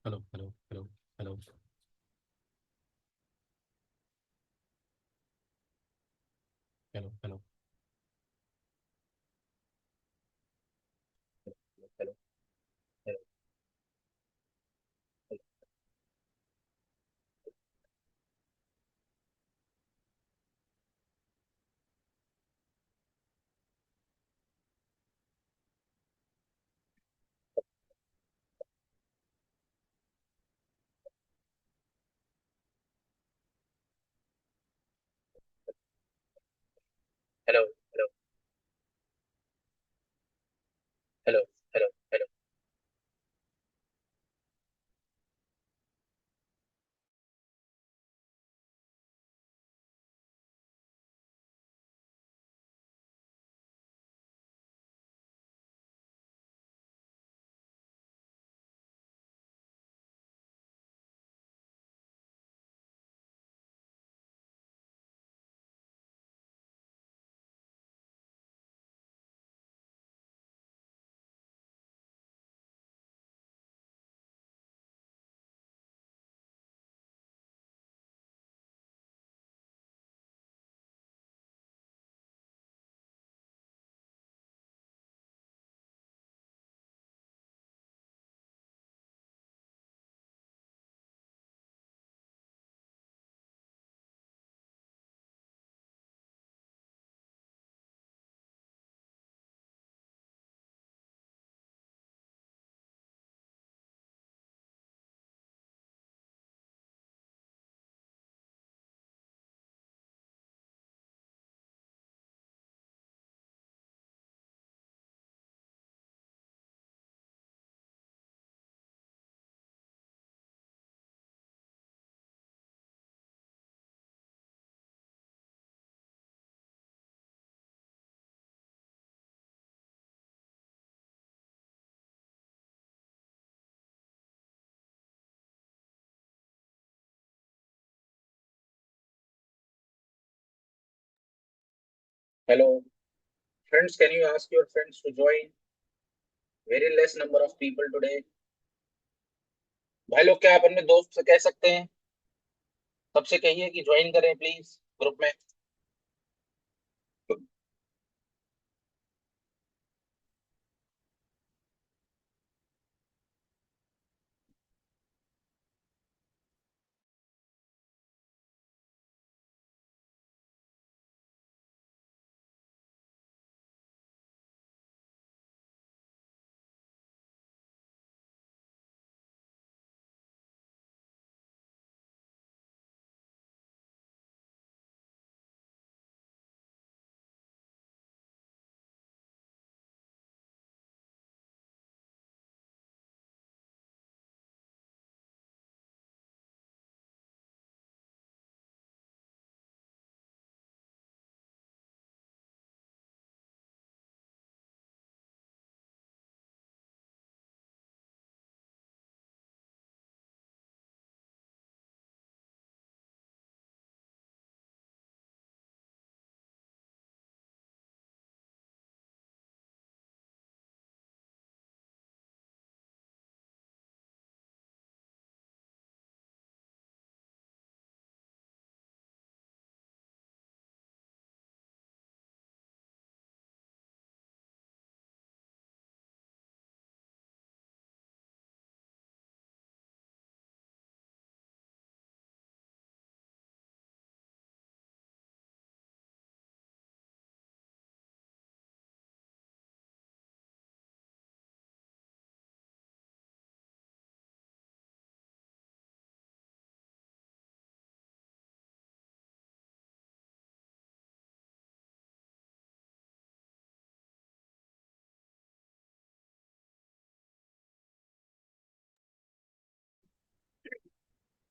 Hello hello hello hello hello hello hello hello hello hello hello hello hello hello friends, can you ask your friends to join? Very less number of people today. भाई लोग, क्या आप अपने दोस्त से कह सकते हैं? सबसे कहिए कि ज्वाइन करें प्लीज ग्रुप में।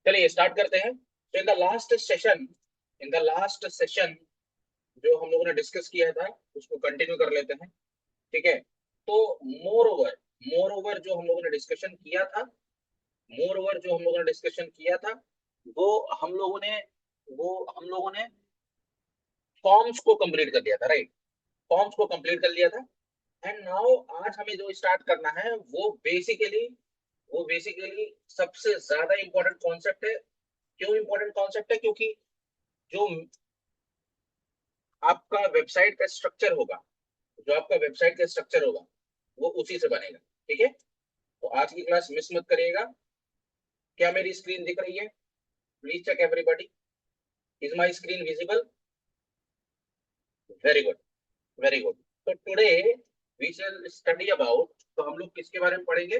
चलिए स्टार्ट करते हैं। तो इन द लास्ट सेशन जो हम लोगों ने डिस्कस किया था उसको कंटिन्यू कर लेते हैं। ठीक है। तो मोर ओवर जो हम लोगों ने डिस्कशन किया था मोर ओवर जो हम लोगों ने डिस्कशन किया था वो हम लोगों ने वो हम लोगों ने फॉर्म्स को कंप्लीट कर लिया था, राइट? फॉर्म्स को कंप्लीट कर लिया था। एंड नाउ आज हमें जो स्टार्ट करना है वो बेसिकली वो बेसिकली सबसे ज्यादा इंपॉर्टेंट कॉन्सेप्ट है। क्यों इंपॉर्टेंट कॉन्सेप्ट है? क्योंकि जो आपका वेबसाइट का स्ट्रक्चर होगा, जो आपका वेबसाइट का स्ट्रक्चर होगा वो उसी से बनेगा। ठीक है, तो आज की क्लास मिस मत करिएगा। क्या मेरी स्क्रीन दिख रही है? Please check everybody, is my screen visible? Very good, very good. तो today we shall study about, तो हम लोग किसके बारे में पढ़ेंगे?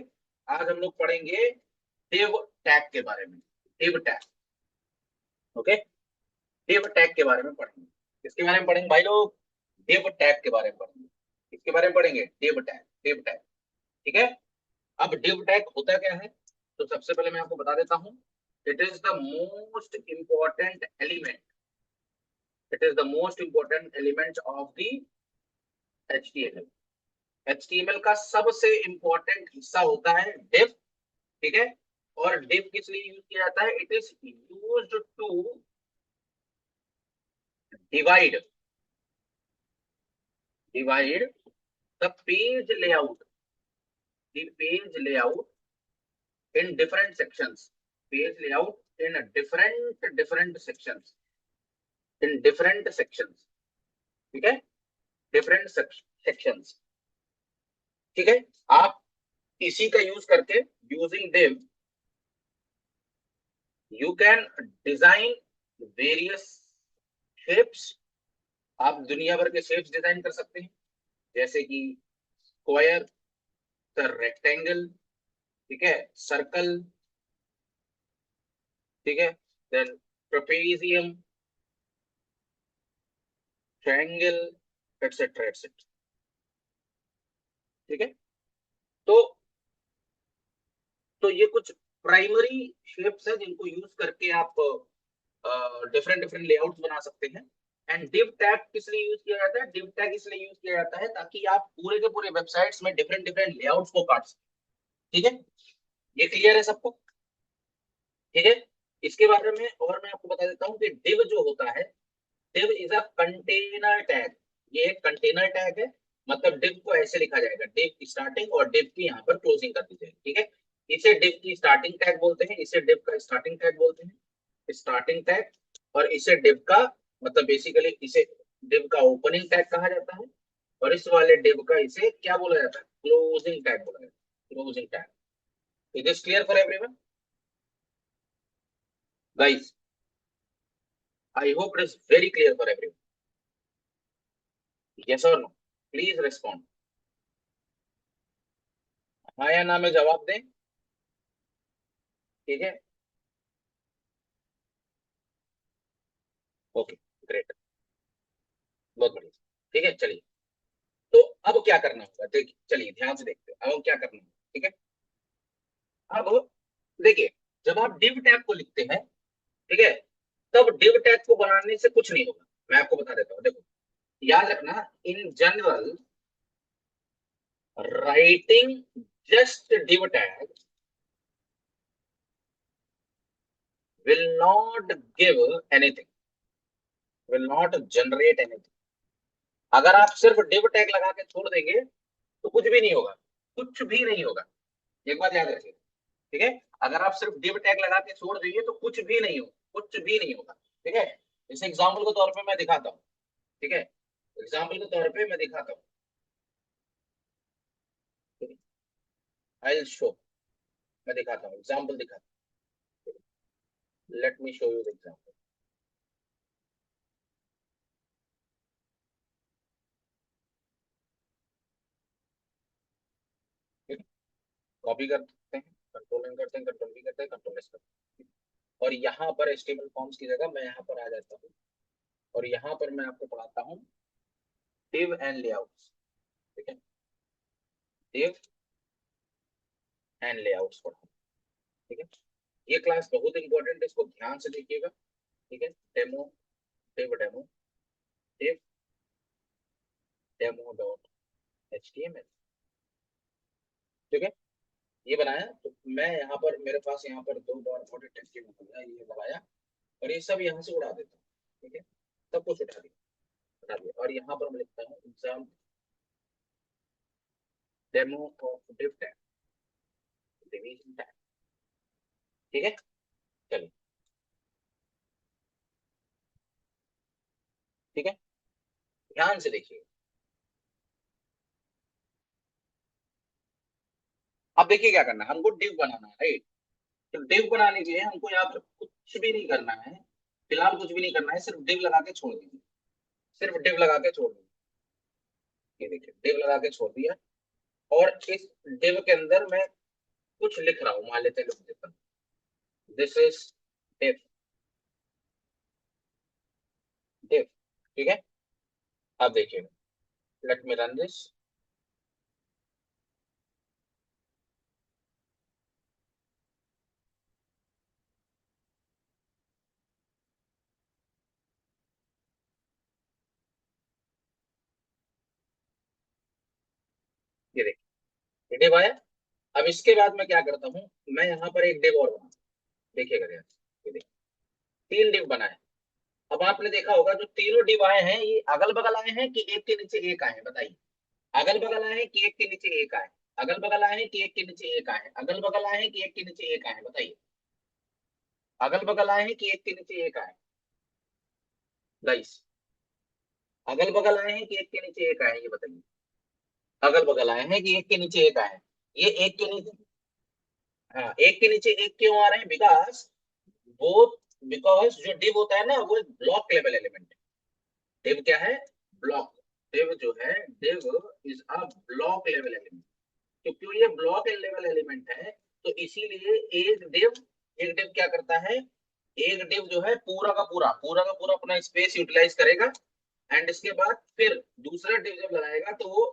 आज हम लोग पढ़ेंगे div टैग के बारे में। div tag, okay, div tag के बारे में पढ़ेंगे। किसके बारे में पढ़ेंगे भाई लोग? div टैग के बारे में पढ़ेंगे। किसके बारे में पढ़ेंगे? div tag, div tag. ठीक है, अब div टैग होता क्या है? तो सबसे पहले मैं आपको बता देता हूं, it is the most important element, it is the most important element of the HTML। HTML का सबसे इंपॉर्टेंट हिस्सा होता है div। ठीक है, और div किस लिए यूज किया जाता है? It is used to divide, divide the page layout, the page layout in different sections, page layout in different sections, in different sections. ठीक है, डिफरेंट सेक्शंस। ठीक है, आप इसी का यूज करके, using div you can design various shapes. आप दुनिया भर के शेप्स डिजाइन कर सकते हैं, जैसे कि स्क्वायर, रेक्टेंगल, ठीक है, सर्कल, ठीक है, then trapezium, triangle, etcetera etcetera. ठीक है, तो ये कुछ प्राइमरी शेप्स है जिनको यूज करके आप डिफरेंट डिफरेंट लेआउट्स बना सकते हैं। एंड div टैग किस लिए यूज किया जाता है? div टैग इसलिए यूज किया जाता है ताकि आप पूरे के पूरे वेबसाइट्स में डिफरेंट डिफरेंट लेआउट्स को काट सकें। ठीक है, ये क्लियर है सबको? ठीक है, इसके बारे में और मैं आपको बता देता हूँ कि div जो होता है, div is a container tag. ये एक कंटेनर टैग है, मतलब div को ऐसे लिखा जाएगा, div स्टार्टिंग और div की यहाँ पर क्लोजिंग कर दी जाएगी। ठीक है, इसे div की स्टार्टिंग टैग बोलते हैं, इसे div का स्टार्टिंग टैग बोलते हैं, स्टार्टिंग टैग। और इसे div का मतलब बेसिकली इसे div का ओपनिंग टैग कहा जाता है, और इस वाले div का इसे क्या बोला जाता है? क्लोजिंग टैग बोला जाता है, closing tag. It is clear for everyone guys? I hope it is very clear for everyone. Yes or no? Please respond. हाँ या ना में जवाब दें। ठीक है, ओके, ग्रेट, बहुत बढ़िया। ठीक है, चलिए, तो अब क्या करना होगा? देखिए, चलिए ध्यान से देखते हैं अब क्या करना होगा। ठीक है, अब देखिए, जब आप div टैग को लिखते हैं, ठीक है, तब div टैग को बनाने से कुछ नहीं होगा। मैं आपको बता देता हूँ, देखो, याद रखना, in general writing just div tag will not give anything, will not generate anything। अगर आप सिर्फ div टैग लगा के छोड़ देंगे तो कुछ भी नहीं होगा, कुछ भी नहीं होगा। एक बात याद रखिए, ठीक है, अगर आप सिर्फ div टैग लगा के छोड़ देंगे तो कुछ भी नहीं होगा, कुछ भी नहीं होगा। ठीक है, इस एग्जाम्पल के तौर पे मैं दिखाता हूँ। ठीक है, एग्जाम्पल के तौर पे मैं दिखाता हूँ। आई विल शो, मैं दिखाता हूँ, एग्जाम्पल दिखाता हूँ। Let me show you the example. Copy कर सकते हैं, कंट्रोल एन करते हैं, कंट्रोल भी करते हैं, कंट्रोल एस करते हैं, और यहाँ पर एचटीएमएल फॉर्म्स की जगह मैं यहाँ पर आ जाता हूँ, और यहाँ पर मैं आपको पढ़ाता हूँ div एंड लेआउट्स। ठीक है, div एंड लेआउट्स पढ़ाऊँ। ठीक है, ये क्लास बहुत इंपॉर्टेंट है, इसको ध्यान से देखिएगा। ठीक है, demo, div demo, div demo dot HTML. ठीक है, ये बनाया, तो मैं यहाँ पर, मेरे पास यहाँ पर दो बार मोटे टेक्स्ट ये लगाया, और ये सब यहाँ से उड़ा देता हूँ। ठीक है, सब कुछ उठा दिया, उठा दिया, और यहाँ पर मैं लिखता हूँ exam demo of div tag, division ठीक है, चलिए, ठीक है, ध्यान से देखिए। अब देखिए क्या करना है, हमको डिव बनाना है, राइट। तो डिव बनाने के लिए हमको यहाँ पर कुछ भी नहीं करना है, फिलहाल कुछ भी नहीं करना है, सिर्फ डिव लगा के छोड़ दीजिए, सिर्फ डिव लगा के छोड़ दीजिए। ये देखिए डिव लगा के छोड़ दिया, और इस डिव के अंदर मैं कुछ लिख रहा हूँ, मान लेते हैं लिख देता हूँ, दिस इज डिव, डिव, ठीक है। अब देखिए, लेट मी रन दिस। ये देखिए डिव आया। अब इसके बाद मैं क्या करता हूँ, मैं यहाँ पर एक डिव और बनाता हूँ, देखिएगा यार, ये देखिए तीन डिव बनाए। अब आपने देखा होगा जो तीनों डिव आए हैं, ये अगल बगल आए हैं कि एक के नीचे एक आए हैं, बताइए। अगल बगल आए हैं कि एक के नीचे एक आए, अगल बगल आए हैं कि एक के नीचे एक आए, अगल बगल आए हैं कि एक के नीचे एक आए, बताइए। अगल बगल आए हैं कि एक के नीचे एक आए, गाइस। अगल बगल आए हैं कि एक के नीचे एक आए, ये बताइए। अगल बगल आए हैं कि एक के नीचे एक आए, ये एक के नीचे, हाँ एक के नीचे एक क्यों आ रहे हैं, बिकॉज वो, बिकॉज जो डिव होता है ना वो ब्लॉक लेवल एलिमेंट है। डिव क्या है, ब्लॉक। डिव जो है, div is a block level element. तो क्यों ये ब्लॉक लेवल एलिमेंट है, तो इसीलिए एक डिव क्या करता है, एक डिव जो है पूरा का पूरा अपना स्पेस यूटिलाइज करेगा, एंड इसके बाद फिर दूसरा डिव जब लगाएगा तो वो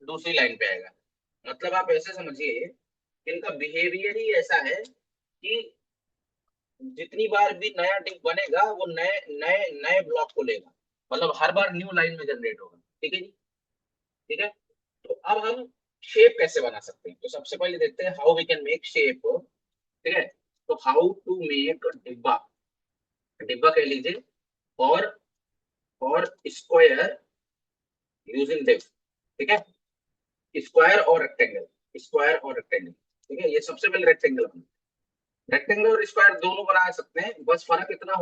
दूसरी लाइन पे आएगा। मतलब आप ऐसे समझिए, इनका बिहेवियर ही ऐसा है कि जितनी बार भी नया डिव बनेगा वो नए नए नए ब्लॉक को लेगा, मतलब हर बार न्यू लाइन में जनरेट होगा, ठीक है जी, ठीक है। तो अब हम शेप कैसे बना सकते हैं, तो सबसे पहले देखते हैं how we can make shape, ठीक है। तो हाउ टू मेक डिब्बा, डिब्बा कह लीजिए, और और स्क्वायर यूजिंग डिव, ठीक है। स्क्वायर और रेक्टेंगल, स्क्वायर और रेक्टेंगल, ठीक है। ये सबसे पहले रेक्टेंगल बना, रेक्टेंगल और स्क्वायर दोनों बना सकते हैं, बस फर्क इतना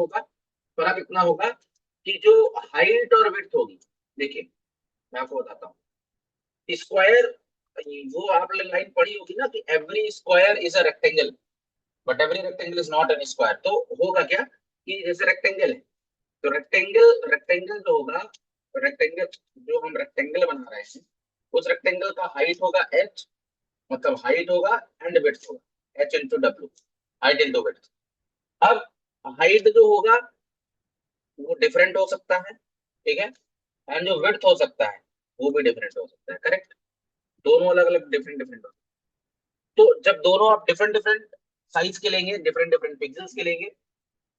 होगा कि जो हाइट और विड्थ होगी, देखिए मैं आपको बताता हूँ। स्क्वायर, वो आपने लाइन पढ़ी होगी ना कि every square is a rectangle but every rectangle is not an square. तो होगा क्या कि जैसे रेक्टेंगल है, तो रेक्टेंगल रेक्टेंगल जो होगा, रेक्टेंगल जो हम रेक्टेंगल बना रहे हैं, उस रेक्टेंगल का हाइट होगा एच, मतलब हाइट होगा एंड विड्थ होगा H into W, height into width. अब हाइट जो होगा वो डिफरेंट हो सकता है, ठीक है, एंड जो विड्थ हो सकता है वो भी डिफरेंट हो सकता है, करेक्ट। दोनों अलग अलग डिफरेंट डिफरेंट हो, तो जब दोनों आप डिफरेंट डिफरेंट साइज के लेंगे, डिफरेंट डिफरेंट पिक्सल्स के लेंगे,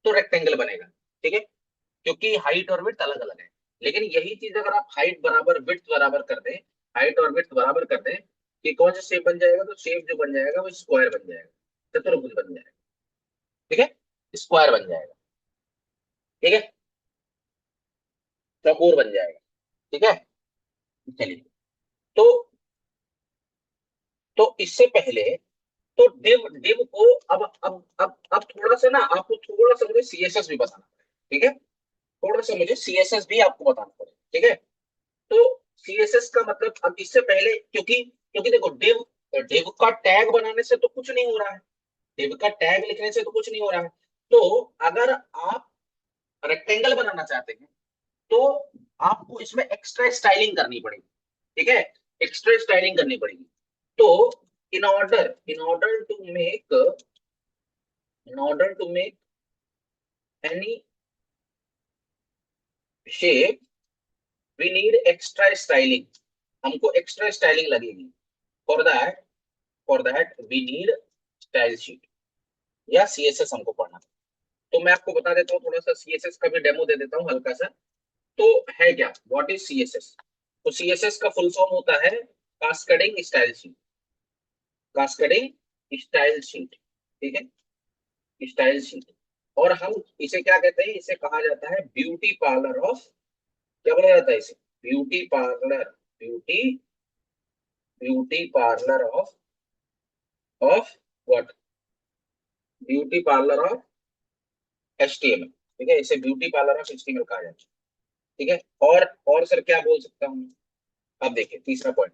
तो रेक्टेंगल बनेगा, ठीक है, क्योंकि हाइट और विड्थ अलग अलग है। लेकिन यही चीज अगर आप हाइट बराबर विड्थ बराबर कर दें, हाइट और विड्थ बराबर कर दें, कि कौन सा शेप बन जाएगा, तो शेप जो बन जाएगा वो स्क्वायर बन जाएगा, चतुर्भुज बन जाएगा, ठीक है, स्क्वायर बन जाएगा, ठीक है, चौकोर बन जाएगा, ठीक है। चलिए, तो इससे पहले, तो डिव डिव को अब थोड़ा सा ना आपको थोड़ा सा मुझे सीएसएस भी बताना पड़ेगा, ठीक है, थोड़ा सा मुझे सीएसएस भी आपको बताना पड़ेगा, ठीक है। तो सीएसएस का मतलब, अब इससे पहले, क्योंकि क्योंकि देखो डिव, डिव का टैग बनाने से तो कुछ नहीं हो रहा है, डिव का टैग लिखने से तो कुछ नहीं हो रहा है। तो अगर आप रेक्टेंगल बनाना चाहते हैं, तो आपको इसमें एक्स्ट्रा स्टाइलिंग करनी पड़ेगी, ठीक है, एक्स्ट्रा स्टाइलिंग करनी पड़ेगी। तो in order to make, any shape we need extra styling, हमको एक्स्ट्रा स्टाइलिंग लगेगी। For that we need style sheet या सीएसएस हमको पढ़ना। तो मैं आपको बता देता हूँ, थोड़ा सा सीएसएस का भी डेमो दे देता हूँ हल्का सा। तो है क्या, व्हाट इज सीएसएस, तो सीएसएस का फुल फॉर्म होता है cascading style sheet, cascading style sheet, ठीक है, स्टाइल शीट। और हम इसे क्या कहते हैं, इसे कहा जाता है ब्यूटी पार्लर ऑफ, क्या बोला जाता है इसे, beauty parlour, beauty beauty parlour of what, beauty parlour of HTML। ठीक है, इसे ब्यूटी पार्लर ऑफ HTML कहा जाता है। ठीक है, और सर क्या बोल सकता हूँ। अब देखिए तीसरा पॉइंट,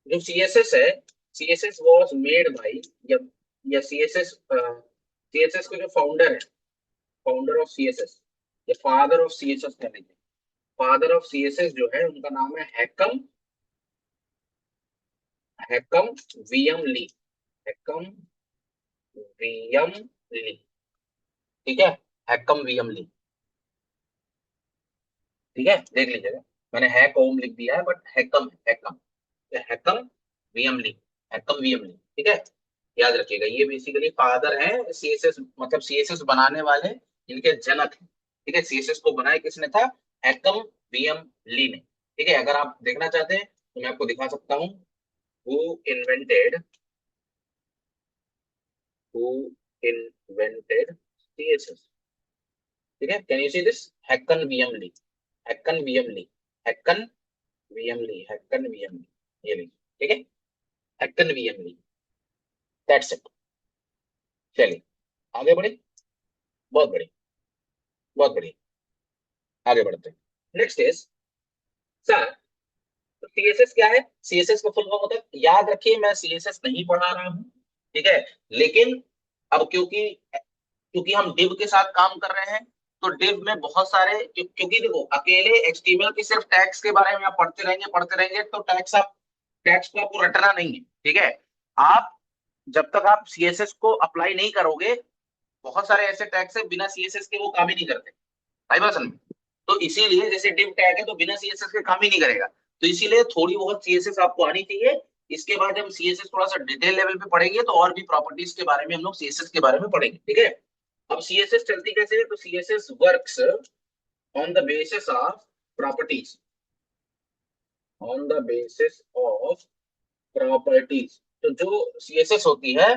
जो CSS है, CSS वॉज मेड बाई, या CSS को जो फाउंडर है, फाउंडर ऑफ CSS या फादर ऑफ CSS कह लीजिए, फादर ऑफ CSS जो है उनका नाम है हैकम, हैकम वीएम ली, हैकम वीएम ली। ठीक है, हैकम वीएम ली। ठीक है, देख लीजिएगा, मैंने हैक ओम लिख दिया है बट हैकम है, हैकम, हैकम वीएम ली, हैकम वीएम ली। ठीक है, याद रखिएगा, ये बेसिकली फादर है CSS, मतलब CSS बनाने वाले इनके जनक हैं। ठीक है, CSS को बनाया किसने था, हैकम वीएम ली ने। ठीक है, अगर आप देखना चाहते हैं तो मैं आपको दिखा सकता हूँ, who invented, who invented CSS। ठीक है, can you see this, Hakon Wium Lie, Hakon Wium Lie, Hakon Wium Lie, Hakon Wium Lie, ये ली। ठीक है, Hakon Wium Lie, that's it. चलिए आगे बढ़े, बहुत बढ़िया, बहुत बढ़िया, आगे बढ़ते हैं। नेक्स्ट इज सर, तो CSS क्या है, CSS का फुल फॉर्म होता है, याद रखिए मैं CSS नहीं पढ़ा रहा हूं। ठीक है, लेकिन अब क्योंकि क्योंकि हम div के साथ काम कर रहे हैं, तो div में बहुत सारे क्योंकि देखो अकेले HTML की सिर्फ टैग्स के बारे में आप पढ़ते रहेंगे तो टैग्स को आपको रटना नहीं है। ठीक है, आप जब तक आप CSS को अप्लाई नहीं करोगे, बहुत सारे ऐसे टैग्स है बिना CSS के वो काम ही नहीं करते, भाई बात समझ। तो इसीलिए जैसे div टैग है तो बिना CSS के काम ही नहीं करेगा, तो इसीलिए थोड़ी बहुत CSS आपको आनी चाहिए। इसके बाद हम CSS थोड़ा सा डिटेल लेवल पे पढ़ेंगे तो और भी प्रॉपर्टीज के बारे में हम लोग CSS के बारे में पढ़ेंगे। ठीक है, अब CSS चलती कैसे है, तो CSS works on the basis of properties, on the basis of properties. तो जो CSS होती है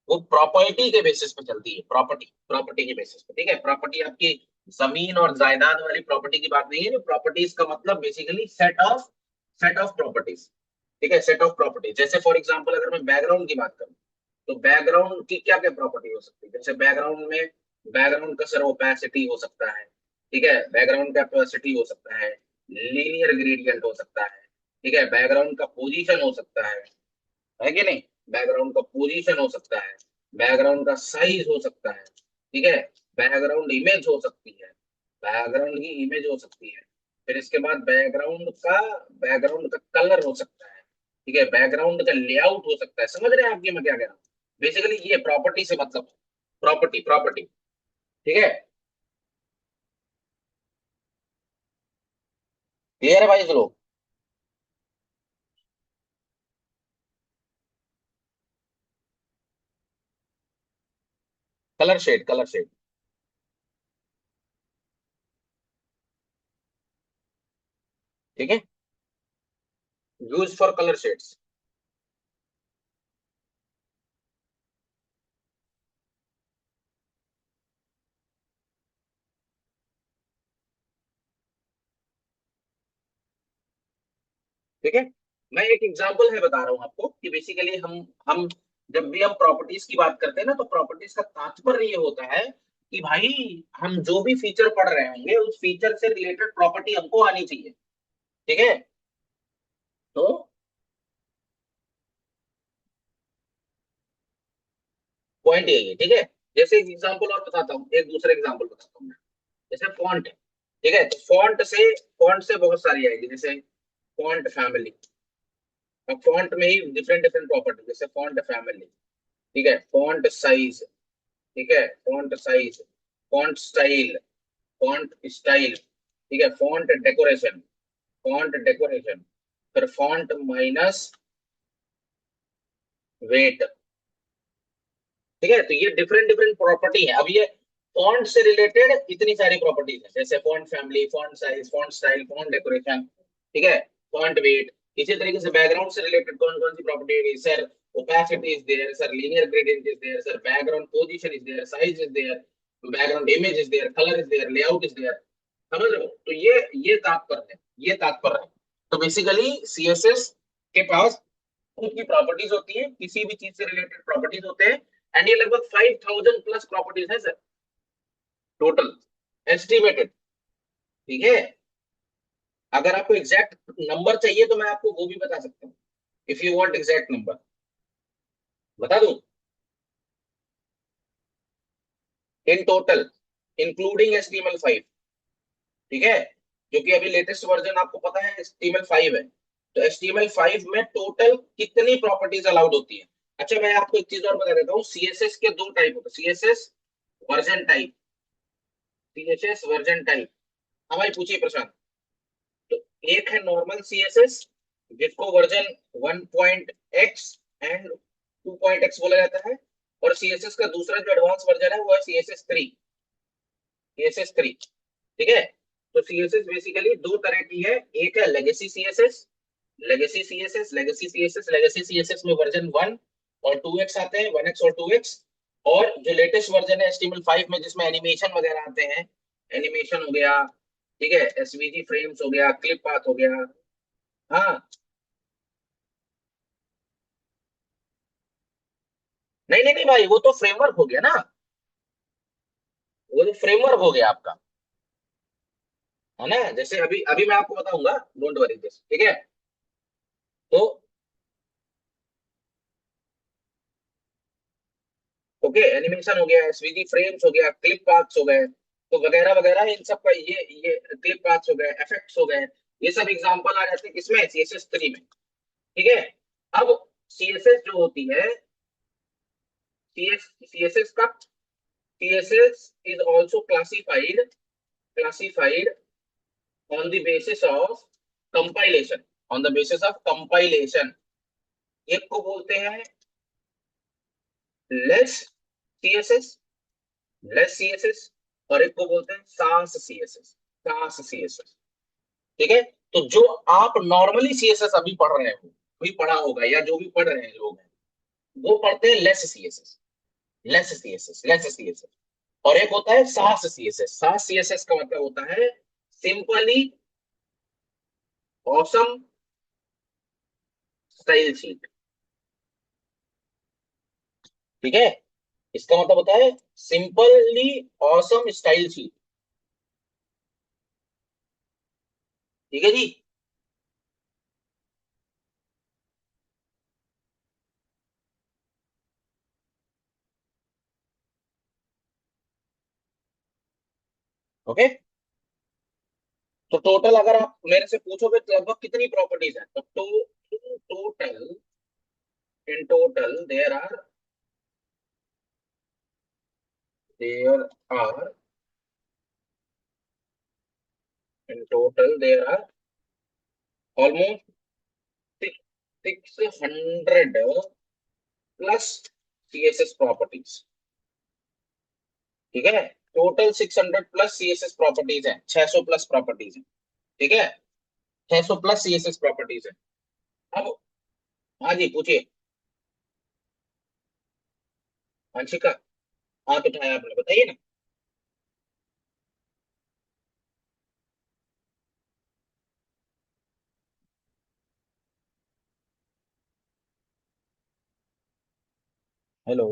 वो प्रॉपर्टी के बेसिस पे चलती है, प्रॉपर्टी के बेसिस पे। ठीक है, प्रॉपर्टी आपकी जमीन और जायदाद वाली प्रॉपर्टी की बात नहीं है, प्रॉपर्टीज का मतलब बेसिकली सेट ऑफ प्रॉपर्टीज। ठीक है, सेट ऑफ प्रॉपर्टीज, जैसे फॉर एग्जांपल अगर मैं बैकग्राउंड की बात करूं, तो बैकग्राउंड की क्या क्या प्रॉपर्टी हो सकती है, जैसे बैकग्राउंड में, बैकग्राउंड का सर ओपेसिटी हो सकता है। ठीक है, बैकग्राउंड का ओपेसिटी हो सकता है, लीनियर ग्रेडियंट हो सकता है। ठीक है, बैकग्राउंड का पोजीशन हो सकता है कि नहीं, बैकग्राउंड का पोजीशन हो सकता है, बैकग्राउंड का साइज हो सकता है। ठीक है, बैकग्राउंड इमेज हो सकती है, बैकग्राउंड की इमेज हो सकती है। फिर इसके बाद बैकग्राउंड का कलर हो सकता है। ठीक है, बैकग्राउंड का लेआउट हो सकता है। समझ रहे हैं आपकी मैं क्या कह रहा हूँ, बेसिकली ये प्रॉपर्टी से मतलब, प्रॉपर्टी प्रॉपर्टी। ठीक है, क्लियर है भाई लोग। Colour shade, colour shade. ठीक है, यूज फॉर कलर शेड्स। ठीक है, मैं एक एग्जांपल है बता रहा हूं आपको कि बेसिकली हम जब भी हम प्रॉपर्टीज की बात करते हैं ना, तो प्रॉपर्टीज का तात्पर्य ये होता है कि भाई हम जो भी फीचर पढ़ रहे होंगे उस फीचर से रिलेटेड प्रॉपर्टी हमको आनी चाहिए। ठीक है, तो पॉइंट यही है। ठीक है, जैसे एक एग्जांपल और बताता हूँ, एक दूसरा एग्जांपल बताता हूँ मैं, जैसे फॉन्ट है। ठीक है, तो फॉन्ट से बहुत सारी आएगी, जैसे फॉन्ट फैमिली। अब फॉन्ट में ही डिफरेंट डिफरेंट प्रॉपर्टी, जैसे फॉन्ट फैमिली। ठीक है, फॉन्ट साइज। ठीक है, font size, font style, font style. ठीक है, फॉन्ट डेकोरेशन, फॉन्ट डेकोरेशन, फिर फॉन्ट माइनस वेट। ठीक है, तो ये डिफरेंट डिफरेंट प्रॉपर्टी है। अब ये फॉन्ट से रिलेटेड इतनी सारी प्रॉपर्टीज है, जैसे font family, font size, font style, font decoration. ठीक है, फॉन्ट वेट। इसी तरीके से बैकग्राउंड से रिलेटेड कौन कौन सी प्रॉपर्टी है, sir opacity is there, sir linear gradient is there, sir background position is there, size is there, background image is there, color is there, layout is there। समझ रहे हो, तो ये तात्पर्य है, ये तात्पर्य है। तो बेसिकली CSS के पास खुद की प्रॉपर्टीज होती है, किसी भी चीज से रिलेटेड प्रॉपर्टीज होते हैं, एंड ये लगभग 5000 प्लस प्रॉपर्टीज है सर, टोटल एस्टिमेटेड। ठीक है, अगर आपको एग्जैक्ट नंबर चाहिए तो मैं आपको वो भी बता सकता हूँ, if you want exact number बता दूं। इन टोटल इंक्लूडिंग HTML5, ठीक है, क्योंकि अभी लेटेस्ट वर्जन आपको पता है HTML5 है, तो HTML5 में टोटल कितनी प्रॉपर्टीज अलाउड होती है। अच्छा मैं आपको एक चीज और बता देता हूँ, CSS के दो टाइप होते हैं, CSS version type, CSS version type. हाँ भाई पूछिए प्रशांत। तो एक है नॉर्मल CSS जिसको वर्जन 1.x एंड 2.x बोला जाता है, और CSS का दूसरा जो एडवांस वर्जन है वो है CSS3, CSS3। ठीक है, तो CSS बेसिकली दो तरह की है, एक है legacy CSS, legacy CSS, legacy CSS, legacy CSS में वर्जन 1 और 2x आते हैं, 1x और 2x। और जो लेटेस्ट वर्जन है HTML5 में जिसमें एनिमेशन वगैरह आते हैं, एनिमेशन हो गया, ठीक है, SVG फ्रेम्स हो गया, क्लिप पाथ हो गया। हाँ, नहीं नहीं नहीं भाई, वो तो फ्रेमवर्क हो गया ना, वो तो फ्रेमवर्क हो गया आपका, है ना। जैसे अभी अभी मैं आपको बताऊंगा, डोंट वरी दिस, ठीक है। तो ओके, एनिमेशन हो गया, SVG फ्रेम्स हो गया, क्लिप पाथ्स हो गए, तो वगैरह वगैरह इन सब का ये क्लिप पाथ्स हो गए, इफेक्ट्स हो गए, ये सब एग्जांपल आ जाते हैं किसमें, CSS3 में। ठीक है, अब CSS जो होती है, CSS का, CSS is also classified on the basis of compilation, on the basis of compilation। एक को बोलते हैं लेस CSS, लेस CSS, और एक को बोलते हैं सांस CSS, सांस CSS। ठीक है, तो जो आप नॉर्मली CSS अभी पढ़ रहे हो, अभी पढ़ा होगा या जो भी पढ़ रहे हैं लोग हैं, वो पढ़ते हैं less CSS, less CSS, less CSS। और एक होता है सास CSS, सास CSS का मतलब होता है सिंपली ऑसम स्टाइल शीट। ठीक है, इसका मतलब होता है सिंपली ऑसम स्टाइल शीट। ठीक है जी। ओके, तो टोटल अगर आप मेरे से पूछोगे तो लगभग कितनी प्रॉपर्टीज है, तो total, in total there are in total there are almost 600 plus CSS properties. ठीक है, टोटल 600 प्लस CSS प्रॉपर्टीज है, 600 प्लस प्रॉपर्टीज है। ठीक है, 600 प्लस CSS प्रॉपर्टीज है। अब हाँ जी पूछिए। अंशिका, हाथ उठाया आपने, बताइए ना। हेलो,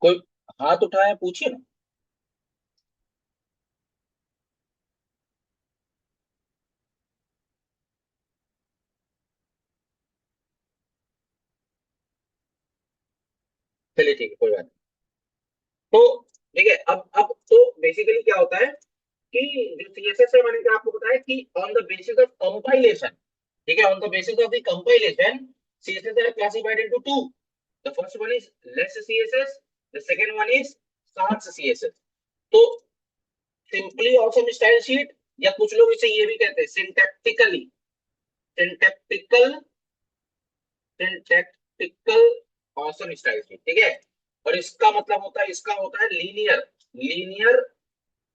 कोई हाथ उठाया, पूछिए ना। चलिए ठीक है, कोई बात नहीं। तो ठीक है, अब तो बेसिकली क्या होता है कि जो CSS है, मैंने क्या आपको बताया कि on the basis of compilation, ठीक है, on the basis of the compilation CSS are classified into two. The first one is less CSS, the second one is sans CSS। तो सिंपली ऑसम स्टाइल शीट, या कुछ लोग इसे ये भी कहते हैं syntactically, syntactical, syntactical awesome style sheet. ठीक है, और इसका मतलब होता है, इसका होता है linear, linear,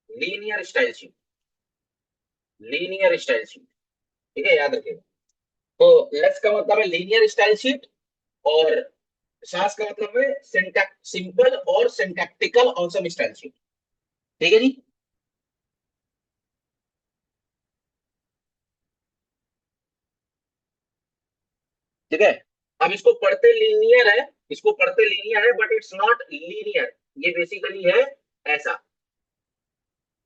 linear style sheet, linear style sheet. ठीक है, याद रखिएगा। तो लेस का मतलब है लीनियर स्टाइल शीट, और सांस का मतलब है सिंपल और सिंटैक्टिकल ऑसम स्टाइल शीट। ठीक है जी। ठीक है। अब इसको पढ़ते लीनियर है, इसको पढ़ते लीनियर है, बट इट्स नॉट लीनियर। ये बेसिकली है ऐसा,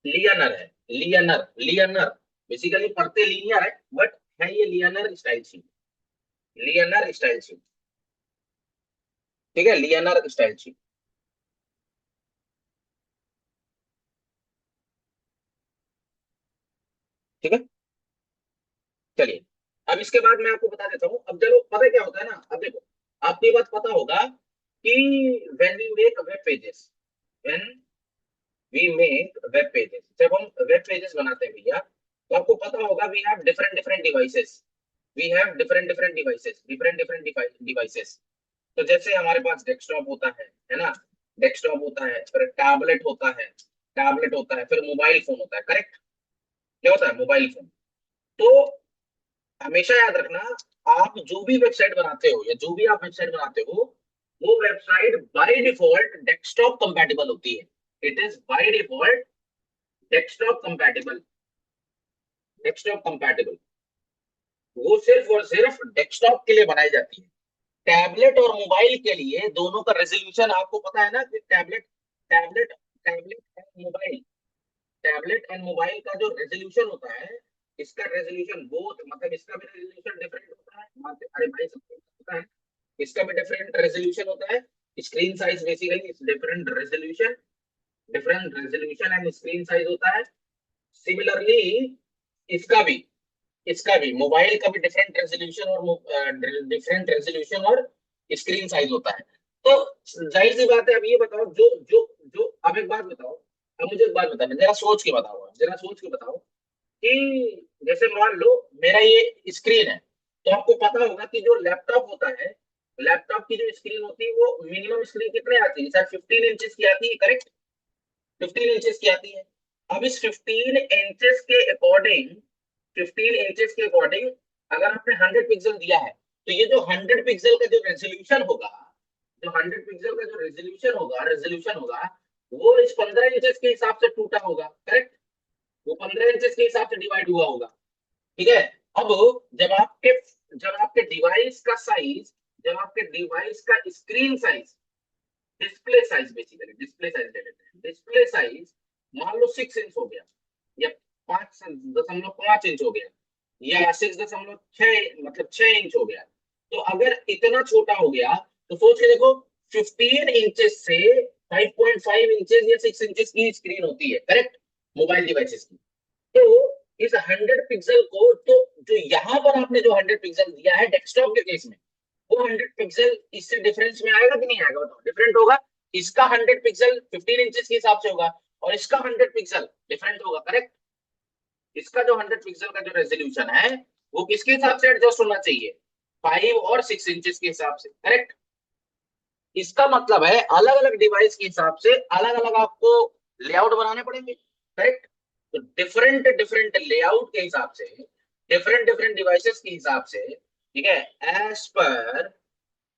लियनर है, लियनर, लियनर। बेसिकली पढ़ते लीनियर है, बट है ये लियनर स्टाइल शीट, लियनर स्टाइल शीट। ठीक है, लियनर स्टाइल शीट। ठीक है, चलिए। अब इसके बाद मैं आपको बता देता हूँ। अब चलो, पता है क्या होता है ना, अब देखो, आपको ये बात पता होगा कि when we make web pages, when we make web pages, जब हम वेब पेजेस बनाते हैं भैया, तो आपको पता होगा we have different different devices, we have different different devices, different different devices. तो जैसे हमारे पास डेस्कटॉप होता है ना, डेस्कटॉप होता है, फिर टैबलेट होता है, टैबलेट होता है, फिर मोबाइल फोन होता है, करेक्ट। क्या होता है? Mobile phone. तो हमेशा याद रखना, आप जो भी वेबसाइट बनाते हो या जो भी आप वेबसाइट बनाते हो, वो website by default desktop compatible होती है। It is by default desktop compatible, desktop compatible. वो सिर्फ और सिर्फ डेस्कटॉप के लिए बनाई जाती है। टैबलेट और मोबाइल के लिए दोनों का रेजोल्यूशन आपको पता है ना, कि tablet, tablet tablet and mobile, tablet and mobile का जो रेजोल्यूशन होता है, इसका रेजोल्यूशन बोथ, मतलब इसका भी रेजोल्यूशन डिफरेंट होता है, अरे भाई सबको पता है, इसका भी डिफरेंट रेजोल्यूशन होता है। Screen size basically different resolution, different resolution and screen size होता है। सिमिलरली इसका भी, इसका भी मोबाइल का भी डिफरेंट रेजोल्यूशन और डिफरेंट रेजोल्यूशन और स्क्रीन साइज होता है। तो जाहिर सी बात है, अब ये बताओ, जो जो जो अब एक बात बताओ, अब मुझे एक बात बताना, जरा सोच के बताओ, जरा सोच के बताओ कि जैसे मान लो मेरा ये स्क्रीन है, तो आपको पता होगा कि जो लैपटॉप होता है, लैपटॉप की जो स्क्रीन होती है, वो मिनिमम स्क्रीन कितने आती है सर? 15 इंचेस की आती है, करेक्ट। 15 इंचेस की आती है। अब इस 15 इंचेस के अकॉर्डिंग, 15 इंचेस के अकॉर्डिंग अगर आपने 100 पिक्सल दिया है, तो ये जो 100 पिक्सल का जो रेजोल्यूशन होगा, जो 100 पिक्सल का जो रेजोल्यूशन होगा, रेजोल्यूशन होगा, वो इस 15 इंचेस के हिसाब से टूटा होगा, करेक्ट। वो 15 इंचेस के हिसाब से डिवाइड हुआ होगा। ठीक है। अब जब आपके, जब आपके डिवाइस का साइज, जब आपके डिवाइस का screen size, display size, basically display size ले लेते हैं, डिस्प्ले साइज मान लो 6 इंच हो गया, या 5.5 इंच हो गया, या 6.6, मतलब 6 इंच हो गया। तो अगर इतना छोटा हो गया, तो सोच के देखो, 15 इंचेस से 5.5 इंचेस या 6 इंचेस की स्क्रीन होती है, करेक्ट, मोबाइल डिवाइसेस की। तो इस 100 पिक्सल को, तो जो यहां पर आपने जो 100 पिक्सल दिया है डेस्कटॉप के केस में, वो 100 पिक्सल इससे डिफरेंस में आएगा कि नहीं आएगा? बताओ, डिफरेंट होगा। इसका 100 पिक्सल 15 इंचेस के हिसाब से होगा, और इसका 100 पिक्सल डिफरेंट होगा, करेक्ट। इसका जो 100 पिक्सल का जो रेजोल्यूशन है, वो किसके हिसाब से एडजस्ट होना चाहिए? 5 और 6 इंचेस के हिसाब से, करेक्ट। इसका मतलब है अलग अलग डिवाइस के हिसाब से अलग अलग आपको लेआउट बनाने पड़ेंगे, करेक्ट। तो डिफरेंट डिफरेंट लेआउट के हिसाब से, डिफरेंट डिफरेंट डिवाइसेस के हिसाब से, ठीक है, as per,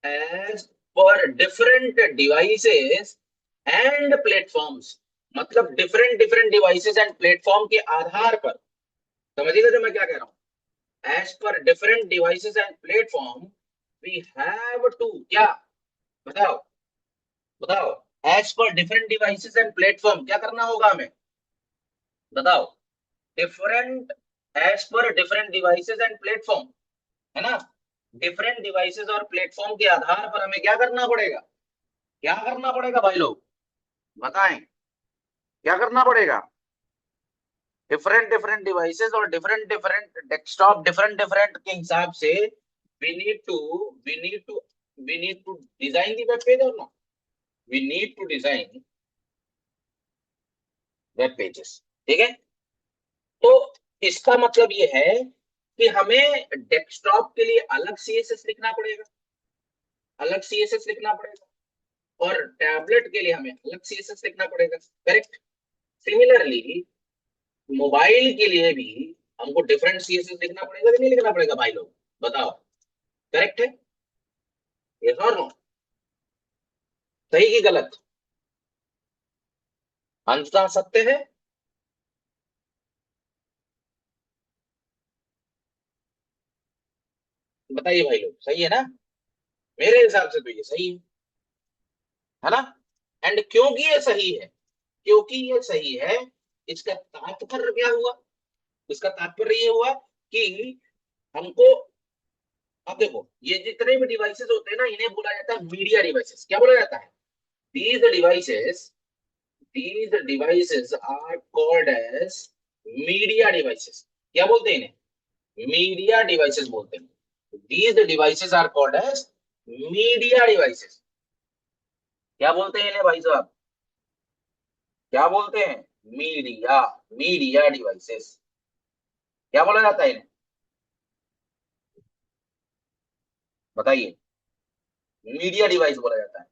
as per different devices and platforms, मतलब different different devices and platform के आधार पर, समझिएगा जो मैं क्या कह रहा हूं, as per different devices and platform, we have to क्या, बताओ, बताओ, as per different devices and platform क्या करना होगा हमें? बताओ, different, as per different devices and platform, है ना, डिफरेंट डिवाइसेस और प्लेटफॉर्म के आधार पर हमें क्या करना पड़ेगा? क्या करना पड़ेगा भाई लोग, बताएं, क्या करना पड़ेगा? डिफरेंट डिफरेंट डिवाइसेस और different different desktop, different different के हिसाब से we need to, we need to, we need to design the web page, और no, we need to design web pages. ठीक है। तो इसका मतलब ये है कि हमें डेस्कटॉप के लिए अलग सीएसएस लिखना पड़ेगा, अलग सीएसएस लिखना पड़ेगा, और टैबलेट के लिए हमें अलग सीएसएस लिखना पड़ेगा, करेक्ट। सिमिलरली मोबाइल के लिए भी हमको डिफरेंट सीएसएस लिखना पड़ेगा कि नहीं लिखना पड़ेगा भाई लोग, बताओ, करेक्ट है? यस और नो? सही की गलत? अंततः सत्य है। बताइए भाई लोग, सही है ना? मेरे हिसाब से तो ये सही है ना? एंड क्योंकि ये सही है, क्योंकि ये सही है, इसका तात्पर्य क्या हुआ? इसका तात्पर्य ये हुआ कि हमको, अब देखो, ये जितने भी डिवाइसेस होते हैं ना, इन्हें बोला जाता है मीडिया डिवाइसेस। क्या बोला जाता है? These devices, these devices are called as media devices। क्या बोलते हैं इन्हें? मीडिया डिवाइसेस बोलते हैं। these devices are called as media devices। क्या बोलते हैं इन्हें भाई साहब? क्या बोलते हैं? Media, media devices. क्या बोला जाता है इन्हें? बताइए। मीडिया डिवाइस बोला जाता है।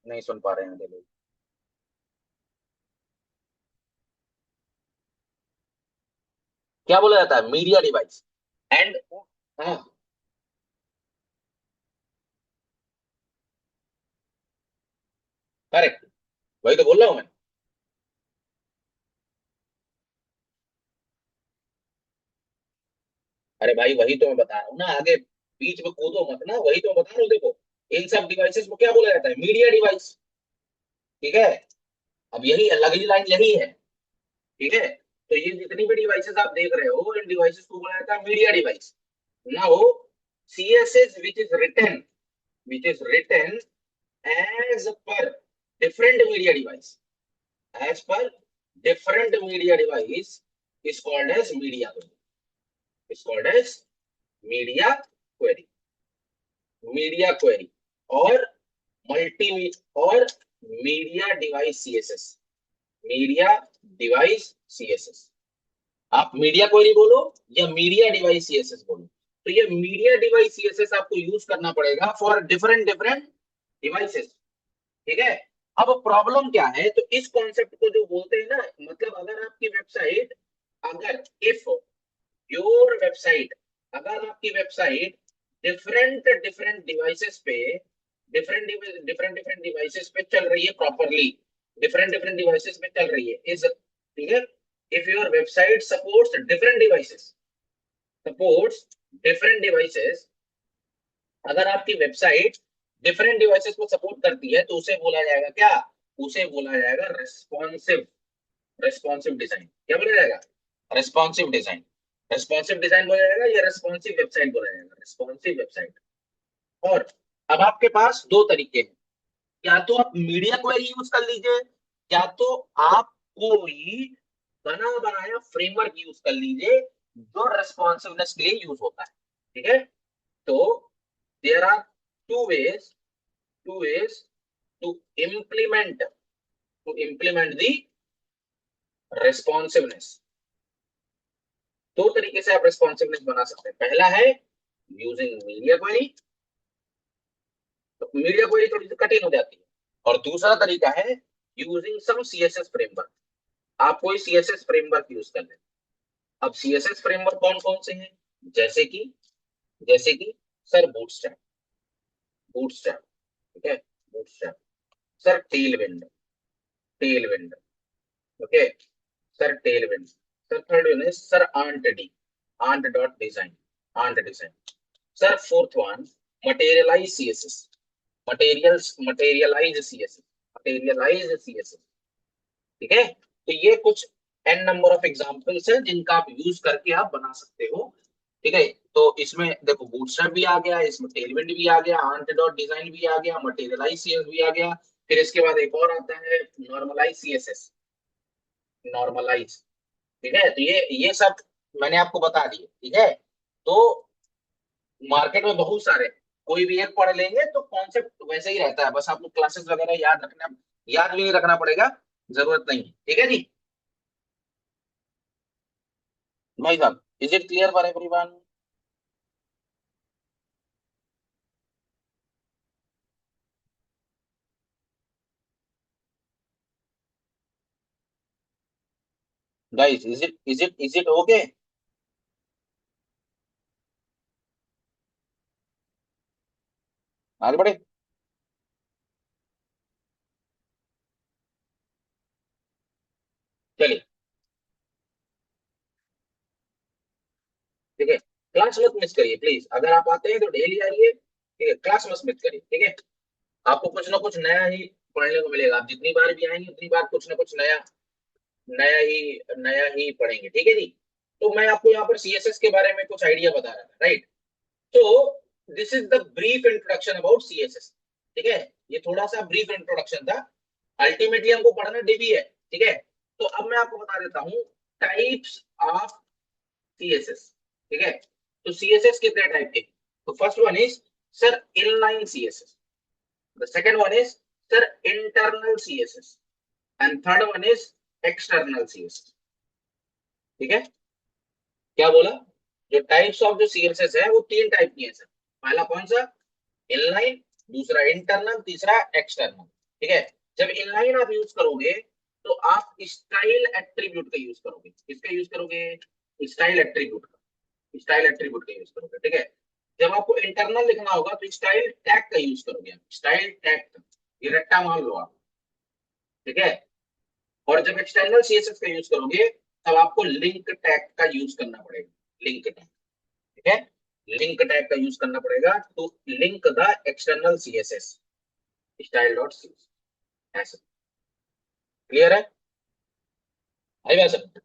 नहीं सुन पा रहे हैं लोग। क्या बोला जाता है? Media device. एंड, हाँ, करेक्ट, वही तो बोल रहा हूं मैं। अरे भाई वही तो मैं बता रहा हूँ ना, आगे बीच में कूदो मत ना, वही तो मैं बता रहा हूँ। देखो, इन सब डिवाइसेस को क्या बोला जाता है? Media device. ठीक है? अब यही अगली लाइन यही है। ठीक है? तो ये जितनी भी डिवाइसेस आप देख रहे हो, इन डिवाइसेस को बोला जाता है media device. Now, CSS which is written as per different media device, as per different media device, is called as media query, is called as media query, media query. और multi, और media device CSS, media device CSS. आप media query बोलो या media device CSS बोलो, तो ये media device CSS आपको use करना पड़ेगा फॉर डिफरेंट डिफरेंट डिवाइसेस। ठीक है? अब प्रॉब्लम क्या है, तो इस कॉन्सेप्ट को जो बोलते हैं ना, मतलब अगर आपकी वेबसाइट, अगर इफ योर वेबसाइट, अगर आपकी वेबसाइट डिफरेंट डिफरेंट डिवाइसेस पे, डिफरेंट डिफरेंट डिफरेंट डिवाइसेस पे चल रही है प्रॉपरली, डिफरेंट डिफरेंट डिवाइसेस पे चल रही है, इज, ठीक है, if your website supports different devices, supports different devices, अगर आपकी वेबसाइट डिफरेंट डिवाइसेस को सपोर्ट करती है, तो उसे बोला जाएगा क्या? उसे बोला जाएगा रेस्पॉन्सिव, रेस्पॉन्सिव डिजाइन। क्या बोला जाएगा? Responsive design. रेस्पॉन्सिव डिजाइन बोला जाएगा या रेस्पॉन्सिव वेबसाइट बोला जाएगा? Responsive website. और अब आपके पास दो तरीके हैं, या तो आप मीडिया क्वेरी यूज कर लीजिए, या तो आप कोई बना बनाया फ्रेमवर्क यूज कर लीजिए जो रेस्पॉन्सिवनेस के लिए यूज होता है। ठीक है? तो there are two ways, two ways to implement, to implement the responsiveness. दो तरीके से आप रेस्पॉन्सिवनेस बना सकते हैं। पहला है यूजिंग मीडिया क्वेरी, तो मीडिया क्वेरी थोड़ी सी कठिन हो जाती है। और दूसरा तरीका है यूजिंग सम सीएसएस फ्रेमवर्क। आप कोई सीएसएस फ्रेमवर्क यूज कर लें। अब सीएसएस फ्रेमवर्क कौन कौन से हैं? जैसे कि, जैसे कि सर बूटस्ट्रैप, बूटस्ट्रैप, ठीक है, Bootstrap. Sir Tailwind, Tailwind, okay, sir Tailwind. Sir third one है sir Ant D, Ant dot Design, Ant Design. Sir fourth one Materialize CSS, materials, Materialize CSS, Materialize CSS. ठीक है? तो ये कुछ N number of examples है जिनका आप use करके आप बना सकते हो। ठीक है? तो इसमें देखो बूटस्ट्रैप भी आ गया, इसमें टेलविंड भी आ गया, आंट डॉट डिजाइन भी आ गया, मटेरियलाइज सीएस भी आ गया। फिर इसके बाद एक और आता है नॉर्मलाइज सीएसएस, नॉर्मलाइज। ठीक है? तो ये सब मैंने आपको बता दिए। ठीक है? तो मार्केट में बहुत सारे, कोई भी एक पढ़ लेंगे तो कॉन्सेप्ट वैसे ही रहता है, बस आपको क्लासेस वगैरह याद रखना, याद भी नहीं रखना पड़ेगा, जरूरत नहीं है। ठीक है जी? भाई साहब, is it clear for everyone? Guys, is it okay? आगे बढ़े? चलिए, ठीक है। क्लास मत मिस करिए प्लीज, अगर आप आते हैं तो डेली आइए, ठीक है, क्लास मत मिस करिए, ठीक है। आपको कुछ ना कुछ नया ही पढ़ने को मिलेगा, आप जितनी बार भी आएंगे उतनी बार कुछ ना कुछ नया नया ही पढ़ेंगे, ठीक है जी। तो मैं आपको यहाँ पर सीएसएस के बारे में कुछ आइडिया बता रहा था, राइट। तो this is the brief introduction about CSS, ठीक है। ये थोड़ा सा ब्रीफ इंट्रोडक्शन था, अल्टीमेटली हमको पढ़ना डीबी है, ठीक है। तो अब मैं आपको बता देता हूँ टाइप्स ऑफ सीएसएस, ठीक है। तो सीएसएस कितने टाइप के, तो first one is sir inline CSS, the second one is sir internal CSS, and third one is external CSS, ठीक है। क्या बोला, जो टाइप्स ऑफ जो सीएसएस है वो तीन टाइप की है सर। पहला कौन सा, इनलाइन, दूसरा इंटरनल, तीसरा एक्सटर्नल, ठीक है। जब इनलाइन आप यूज करोगे तो आप स्टाइल एट्रीब्यूट का यूज करोगे, किसका यूज करोगे, स्टाइल एट्रीब्यूट का, स्टाइल एट्रीब्यूट का यूज करोगे, ठीक है। जब आपको इंटरनल लिखना होगा तो स्टाइल टैग का यूज करोगे, स्टाइल टैग का, ये रट्टा मान लो आप, ठीक है। और जब एक्सटर्नल सीएसएस का यूज करोगे तब आपको लिंक टैग का यूज करना पड़ेगा, लिंक टैग, ठीक है। लिंक टैग का यूज करना पड़ेगा to link the external CSS style dot C, ऐसा, क्लियर है। आई बात समझ,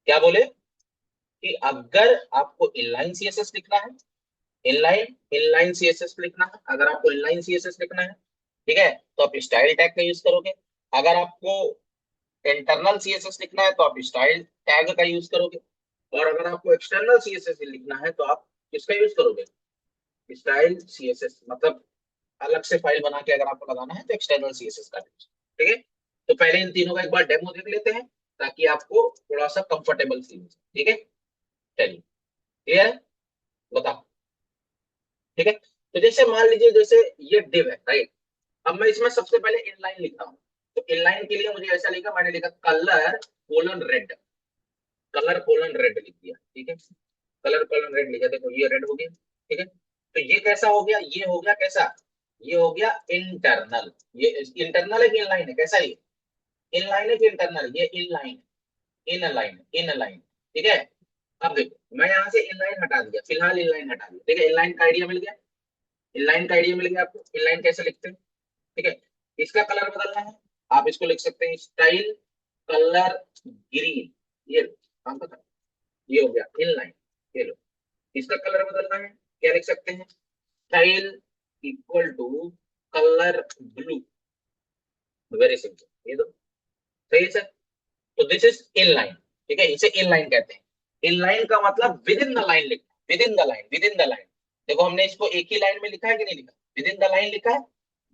क्या बोले कि अगर आपको इनलाइन सीएसएस लिखना है, इनलाइन इनलाइन सीएसएस लिखना है, अगर आपको इनलाइन सीएसएस लिखना है, ठीक है, तो आप स्टाइल टैग का यूज करोगे। अगर आपको इंटरनल सीएसएस लिखना है तो आप स्टाइल टैग का यूज करोगे। और अगर आपको एक्सटर्नल सीएसएस लिखना है तो आप किसका यूज करोगे, स्टाइल सीएसएस, मतलब अलग से फाइल बना के अगर आपको लगाना है तो एक्सटर्नल सीएसएस का यूज, ठीक है। तो पहले इन तीनों का एक बार डेमो देख लेते हैं ताकि आपको थोड़ा सा कंफर्टेबल फील हो, ठीक है। चलिए, क्लियर है, बताओ, ठीक है। तो जैसे मान लीजिए जैसे ये डिव है, राइट। अब मैं इसमें सबसे पहले इनलाइन लिख रहा हूँ, तो इनलाइन के लिए मुझे ऐसा लिखा, मैंने लिखा colour colon red, colour colon red लिख दिया, ठीक है। कलर कोलन रेड लिखा, देखो ये रेड हो गया, ठीक है। तो ये कैसा हो गया, ये हो गया कैसा, ये हो गया इंटरनल, ये इंटरनल है कि इनलाइन है, कैसा ये इनलाइन है कि इंटरनल, ये इनलाइन, इन लाइन, ठीक है। अब देखो मैं यहाँ से इनलाइन हटा दिया, फिलहाल इनलाइन हटा दिया, ठीक है। इनलाइन का आइडिया मिल गया, इनलाइन का आइडिया मिल गया आपको, इनलाइन कैसे लिखते हैं, ठीक है। इसका कलर बदलना है, आप इसको लिख सकते हैं स्टाइल कलर ग्रीन, ये लो, काम पता, ये हो गया इनलाइन, ये लो। इसका कलर बदलना है, क्या लिख सकते हैं, style equal to colour blue, very simple, ये दो, सही है सर। तो दिस इज इनलाइन, ठीक है, इसे इनलाइन कहते हैं। इनलाइन का मतलब विद इन द लाइन लिखना, with in the line, with in the line. देखो हमने इसको एक ही लाइन में लिखा है कि नहीं लिखा, विद इन द लाइन लिखा है।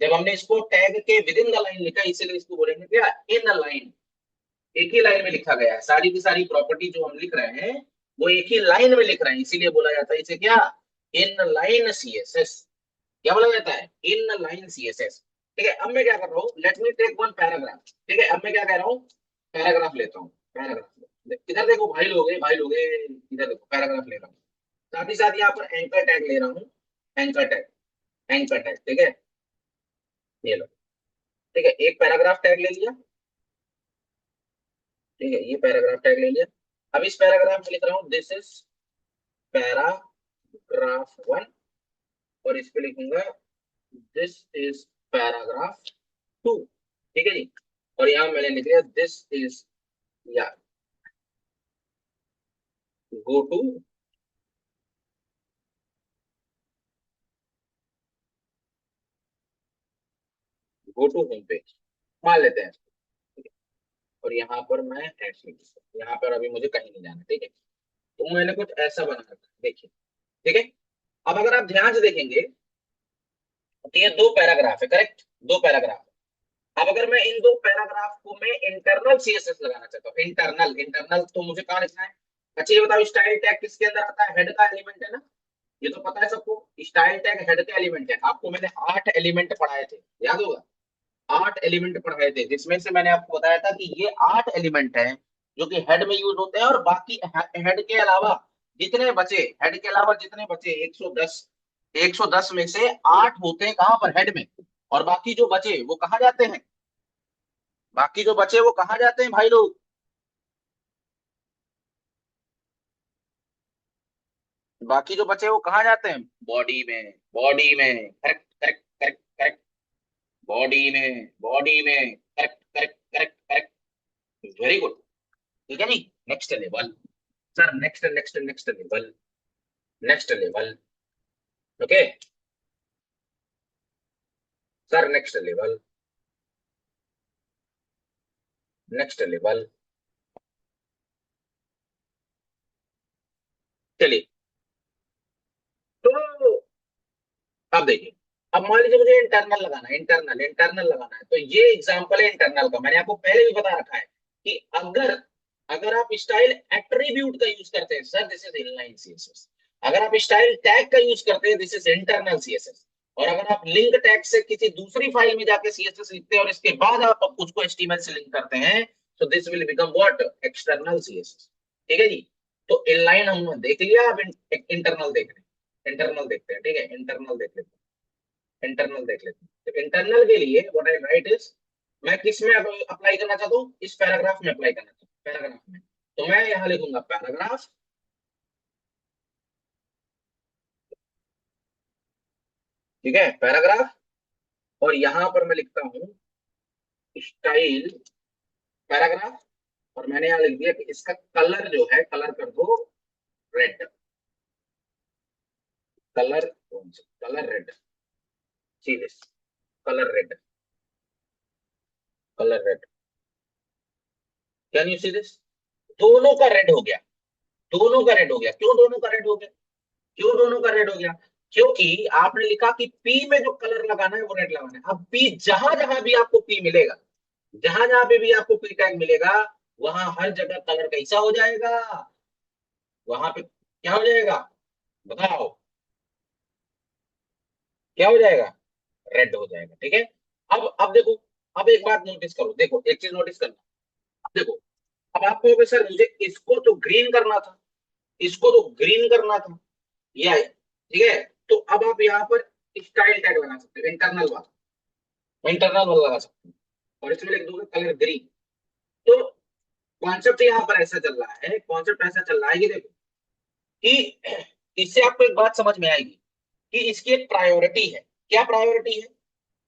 जब हमने इसको टैग के विद इन द लाइन लिखा है, इसीलिए इसको बोलेंगे क्या, इन लाइन, एक ही लाइन में लिखा गया है, सारी की सारी प्रॉपर्टी जो हम लिख रहे हैं वो एक ही लाइन में लिख रहे हैं, इसीलिए बोला जाता है इसे क्या, इन लाइन सीएसएस, क्या बोला जाता है, इन लाइन सीएसएस, ठीक है। अब मैं क्या कर रहा हूँ, let me take one paragraph, ठीक है। अब मैं क्या कह रहा हूँ, पैराग्राफ लेता हूँ, पैराग्राफ, इधर देखो भाई लोग, भाई लोग, इधर देखो पैराग्राफ ले रहा हूँ, साथ ही साथ यहाँ पर एंकर टैग ले रहा हूँ, एंकर टैग, एंकर टैग, ठीक है, ये लो, ठीक है। एक पैराग्राफ टैग ले लिया, ठीक है, ये पैराग्राफ टैग ले लिया। अब इस पैराग्राफ में लिख रहा हूँ दिस इज पैराग्राफ वन, और इस पे लिखूंगा दिस इज पैराग्राफ टू, ठीक है जी। और यहाँ मैंने लिख दिया दिस इज, या go to, go to home page मान लेते हैं, ठीक है। और यहाँ पर मैं ऐसे, यहाँ पर अभी मुझे कहीं नहीं जाना, ठीक है। तो मैंने कुछ ऐसा बना रखा है, देखिए, ठीक है। अब अगर आप ध्यान से देखेंगे तो ये दो पैराग्राफ है, करेक्ट, दो पैराग्राफ। अब अगर मैं इन दो पैराग्राफ को मैं इंटरनल सीएसएस लगाना चाहता हूँ, इंटरनल, इंटरनल तो मुझे कहाँ लिखना है, अच्छा ये बताओ स्टाइल टैग किसके अंदर आता है, हेड का एलिमेंट है ना, ये तो पता है सबको, स्टाइल टैग हेड का एलिमेंट है। आपको मैंने 8 एलिमेंट पढ़ाए थे, याद होगा, 8 एलिमेंट पढ़ाए थे, जिसमें से मैंने आपको बताया था कि ये 8 एलिमेंट हैं जो कि हेड में यूज होते हैं, और बाकी हेड के अलावा जितने बचे, हेड के अलावा जितने बचे 110, 110 में से 8 होते हैं कहाँ पर, हेड में, और बाकी जो बचे वो कहाँ जाते हैं, बाकी जो बचे वो कहाँ जाते हैं भाई लोग, बाकी जो बचे वो कहाँ जाते हैं? बॉडी में, बॉडी में, correct correct correct correct, body में, बॉडी में, correct correct correct correct, very good. ठीक है जी। Next level sir, next next next level, next level. Okay sir, next level, next level. चलिए, तो अब देखिए, अब मान लीजिए मुझे इंटरनल लगाना है, इंटरनल इंटरनल लगाना है, तो ये एग्जांपल है इंटरनल का। मैंने आपको पहले भी बता रखा है कि अगर अगर आप स्टाइल एट्रीब्यूट का यूज करते हैं sir, this is inline CSS. अगर आप स्टाइल टैग का यूज करते हैं, दिस इज इंटरनल सीएसएस। और अगर आप लिंक टैग से किसी दूसरी फाइल में जाके सीएसएस लिखते हैं और इसके बाद आप उसको एचटीएमएल से लिंक करते हैं, तो this will become what? External CSS. ठीक है जी। तो इनलाइन हमने देख लिया, अब इंटरनल देख रहे हैं, इंटरनल देखते हैं। ठीक है, इंटरनल देख लेते हैं, इंटरनल देख लेते हैं। तो इंटरनल के लिए व्हाट आई राइट इज, मैं किस में अप्लाई करना चाहता हूँ? इस पैराग्राफ में अप्लाई करना चाहता हूँ, पैराग्राफ में। तो मैं यहां लिखूंगा पैराग्राफ, ठीक है, पैराग्राफ। और यहां पर मैं लिखता हूँ स्टाइल पैराग्राफ। और मैंने यहां लिख दिया कि इसका कलर जो है, कलर कर दो रेड, कलर कौन सा? Colour red. See this, colour red, colour red. Can you see this? दोनों का रेड हो गया, दोनों का रेड हो गया। क्यों दोनों का रेड हो गया? क्यों दोनों का रेड हो गया? क्योंकि आपने लिखा कि पी में जो कलर लगाना है वो रेड लगाना है। अब पी, जहां जहां भी आपको पी मिलेगा, जहां जहां पे भी आपको पी टैग मिलेगा, वहां हर जगह कलर कैसा हो जाएगा? वहां पे क्या हो जाएगा? बताओ, क्या हो जाएगा? रेड हो जाएगा। ठीक है। अब देखो, अब एक बात नोटिस करो, देखो एक चीज नोटिस करना। अब देखो, अब आप कहोगे सर मुझे इसको तो ग्रीन करना था, इसको तो ग्रीन करना था, यह है। ठीक है। तो अब आप यहाँ पर स्टाइल टैग लगा सकते हो, इंटरनल वाला, इंटरनल वाला लगा सकते हो। और इसमें लिख दोगे कलर ग्रीन। तो कॉन्सेप्ट यहाँ पर ऐसा चल रहा है, कॉन्सेप्ट ऐसा चल रहा है कि देखो, कि इससे आपको एक बात समझ में आएगी कि इसकी एक प्रायोरिटी है। क्या प्रायोरिटी है?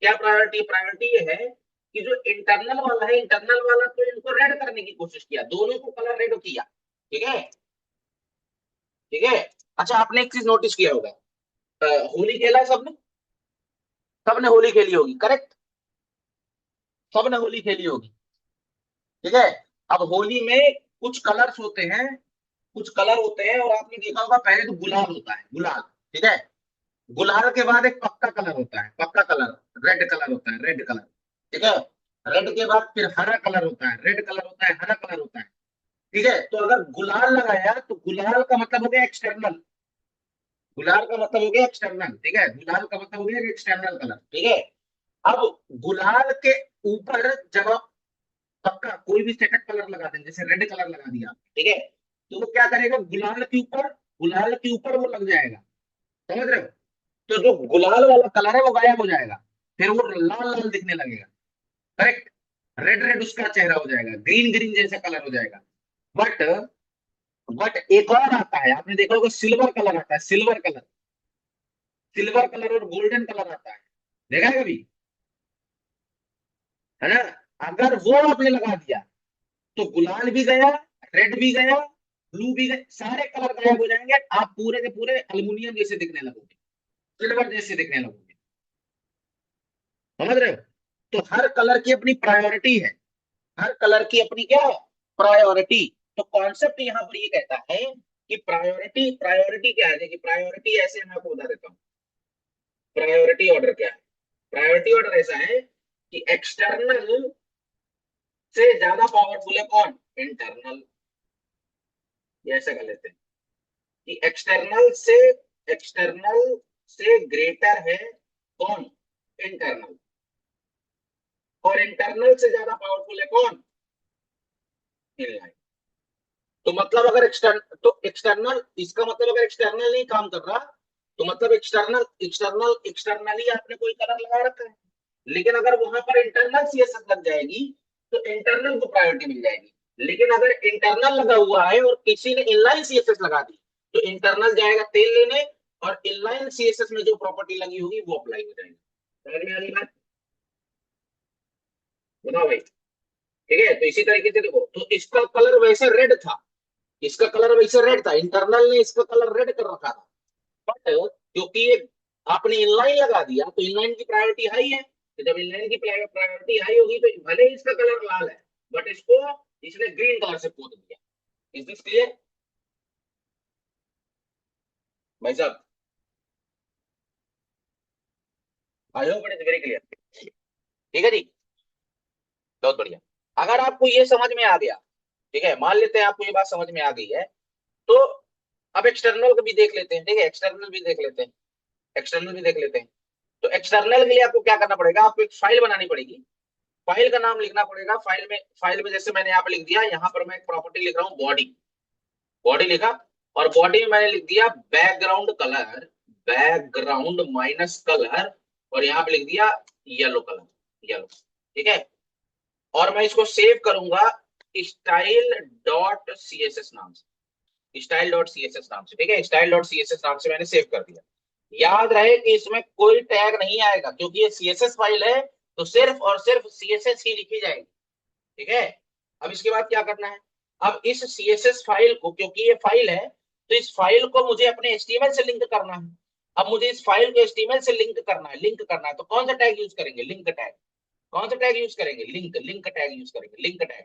क्या प्रायोरिटी? प्रायोरिटी ये है कि जो इंटरनल वाला है, इंटरनल वाला तो इनको रेड करने की कोशिश किया, दोनों को कलर रेड किया। ठीक है, ठीक है। अच्छा, आपने एक चीज नोटिस किया होगा, होली खेला है सबने, सबने होली खेली होगी, करेक्ट? सबने होली खेली होगी। ठीक है। अब होली में कुछ कलर्स होते हैं, कुछ कलर होते हैं, और आपने देखा होगा पहले तो गुलाल होता है, गुलाल। ठीक है। गुलाल के बाद एक पक्का कलर होता है, पक्का कलर, रेड कलर होता है, रेड कलर। ठीक है। रेड के बाद फिर हरा कलर होता है, रेड कलर होता है, हरा कलर होता है। ठीक है। तो अगर गुलाल लगाया तो गुलाल का मतलब हो गया एक्सटर्नल, गुलाल का मतलब हो गया एक्सटर्नल। ठीक है, गुलाल का मतलब हो गया एक्सटर्नल कलर। ठीक है। अब गुलाल के ऊपर जब आप पक्का कोई भी सेकंड कलर लगा दें, जैसे रेड कलर लगा दिया, ठीक है, तो वो क्या करेगा? गुलाल के ऊपर, गुलाल के ऊपर वो लग जाएगा। समझ रहे हो? तो जो गुलाल वाला कलर है वो गायब हो जाएगा, फिर वो लाल लाल दिखने लगेगा। करेक्ट। रेड रेड उसका चेहरा हो जाएगा, ग्रीन ग्रीन जैसा कलर हो जाएगा। बट बट एक और आता है, आपने देखा होगा सिल्वर कलर आता है, सिल्वर कलर, सिल्वर कलर और गोल्डन कलर आता है। देखा है कभी? है ना? अगर वो आपने लगा दिया तो गुलाल भी गया, रेड भी गया, ब्लू भी गया, सारे कलर गायब हो जाएंगे। आप पूरे के पूरे अल्युमिनियम जैसे दिखने लगोगे, सिल्वर जैसे दिखने लगोगे। समझ रहे हो? तो हर कलर की अपनी प्रायोरिटी है, हर कलर की अपनी क्या है? प्रायोरिटी। तो कॉन्सेप्ट यहां पर ये कहता है कि प्रायोरिटी, प्रायोरिटी क्या है? देखिए प्रायोरिटी ऐसे मैं आपको बता देता हूँ। प्रायोरिटी ऑर्डर क्या है? प्रायोरिटी ऑर्डर ऐसा है कि एक्सटर्नल से ज्यादा पावरफुल है कौन? इंटरनल। ये ऐसा कर लेते हैं कि एक्सटर्नल से ग्रेटर है कौन? इंटरनल। और इंटरनल से ज्यादा पावरफुल है कौन? इनलाइन। तो मतलब अगर एक्सटर्नल, इसका मतलब अगर एक्सटर्नल नहीं काम कर रहा, तो मतलब एक्सटर्नली आपने कोई कलर लगा रखा है। लेकिन अगर वहां पर इंटरनल सीएसएस लग जाएगी तो इंटरनल को प्रायोरिटी मिल जाएगी। लेकिन अगर इंटरनल लगा हुआ है और किसी ने इनलाइन सीएसएस लगा दी, तो इंटरनल जाएगा तेल लेने, और इनलाइन सीएसएस में जो प्रॉपर्टी लगी होगी वो अप्लाई हो जाएगी। समझ में आ रही बात? बताओ भाई। ठीक है, तो इसी तरीके से देखो, तो इसका कलर वैसे रेड था, इसका कलर वैसे रेड था, इंटरनल ने इसका कलर रेड कर रखा था, बट क्योंकि ये आपने इनलाइन लगा दिया तो इनलाइन की प्रायोरिटी हाई है, तो जब इनलाइन की प्रायोरिटी हाई होगी तो भले ही इसका कलर लाल है, बट इसको इसने ग्रीन कलर से पोत दिया। इज दिस क्लियर भाई साहब? I hope it is very clear. ठीक है जी, बहुत बढ़िया। अगर आपको ये समझ में आ गया, ठीक है, मान लेते हैं आपको ये बात समझ में आ गई है, तो अब एक्सटर्नल को भी देख लेते हैं। ठीक है, एक्सटर्नल भी देख लेते हैं, एक्सटर्नल भी देख लेते हैं। तो एक्सटर्नल के लिए आपको क्या करना पड़ेगा, आपको एक फाइल बनानी पड़ेगी, फाइल का नाम लिखना पड़ेगा। फाइल में जैसे मैंने यहाँ पे लिख दिया, यहाँ पर मैं एक प्रॉपर्टी लिख रहा हूँ बॉडी, बॉडी लिखा, और बॉडी में मैंने लिख दिया background colour, background minus colour, और यहाँ पे लिख दिया येलो कलर, येलो। ठीक है, और मैं इसको सेव करूंगा style dot C S S नाम से, style dot C S S नाम से। ठीक है, style dot C S S नाम से मैंने सेव कर दिया। याद रहे कि इसमें कोई टैग नहीं आएगा, क्योंकि ये सीएसएस फाइल है, तो सिर्फ और सिर्फ सीएसएस ही लिखी जाएगी। ठीक है, अब इसके बाद क्या करना है, अब इस सीएसएस फाइल को, क्योंकि ये फाइल है, तो इस फाइल को मुझे अपने एचटीएमएल से लिंक करना है। अब मुझे इस फाइल को एचटीएमएल से लिंक करना है, तो कौन सा टैग यूज करेंगे, लिंक टैग। कौन सा टैग यूज करेंगे, लिंक, लिंक टैग यूज करेंगे, लिंक टैग।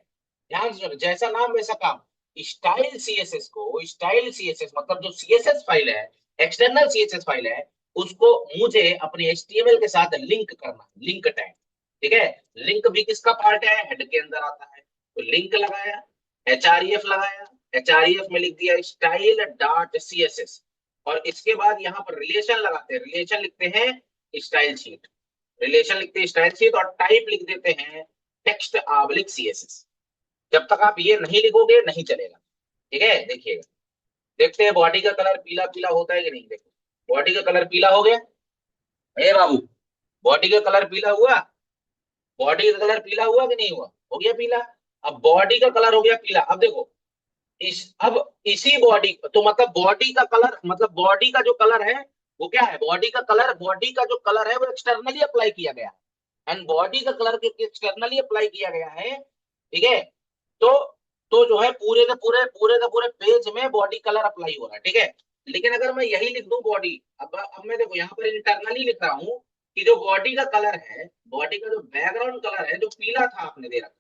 ध्यान से सुनो, जैसा नाम वैसा काम। स्टाइल सीएसएस को, स्टाइल सीएसएस मतलब जो सीएसएस फाइल है, एक्सटर्नल सीएसएस फाइल है, उसको मुझे अपने एचटीएमएल के साथ लिंक करना, लिंक टैग। ठीक है, लिंक भी किसका पार्ट है, हेड के अंदर आता है। तो लिंक लगाया, एचआरईएफ लगाया, एचआरईएफ में लिख दिया स्टाइल डॉट सीएसएस, और इसके बाद यहाँ पर रिलेशन लगाते हैं, रिलेशन लिखते हैं स्टाइल शीट, रिलेशन लिखते हैं स्टाइल शीट, और टाइप लिख देते हैं टेक्स्ट आबलिक सीएसएस। जब तक आप ये नहीं लिखोगे नहीं चलेगा। ठीक है, देखिएगा, देखते हैं बॉडी का कलर पीला पीला होता है कि नहीं। देखो बॉडी का कलर पीला हो गया, ए बाबू, बॉडी का कलर पीला हुआ, बॉडी का कलर पीला हुआ कि नहीं हुआ, हो गया पीला। अब बॉडी का कलर हो गया पीला, अब देखो अब इसी बॉडी, तो मतलब बॉडी का कलर, मतलब बॉडी का जो कलर है वो क्या है, बॉडी का कलर, बॉडी का जो कलर है वो एक्सटर्नली अप्लाई किया गया है, एंड बॉडी का कलर क्योंकि एक्सटर्नली अप्लाई किया गया है, ठीक है, तो तो जो है पूरे के पूरे पेज में बॉडी कलर अप्लाई हो रहा है। ठीक है, लेकिन अगर मैं यही लिख दूं बॉडी, अब मैं देखो यहाँ पर इंटरनली लिख रहा हूँ कि जो बॉडी का कलर है, बॉडी का जो बैकग्राउंड कलर है जो पीला था आपने दे रखा।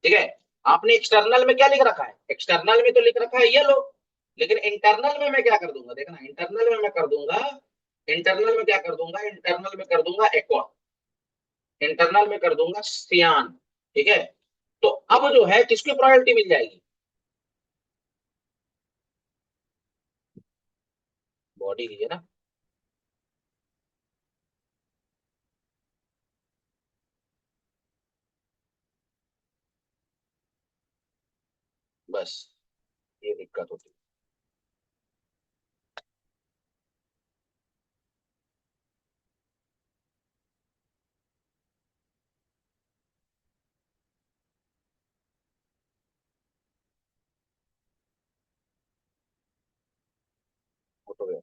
ठीक है, आपने एक्सटर्नल में क्या लिख रखा है, एक्सटर्नल में तो लिख रखा है येलो, लेकिन इंटरनल में मैं क्या कर दूंगा, देखना, इंटरनल में मैं कर दूंगा, इंटरनल में क्या कर दूंगा, इंटरनल में कर दूंगा एक्वा, इंटरनल में कर दूंगा सियान। ठीक है, तो अब जो है किसकी प्रायोरिटी मिल जाएगी, बॉडी की है ना। बस ये दिक्कत होती है। वो तो है।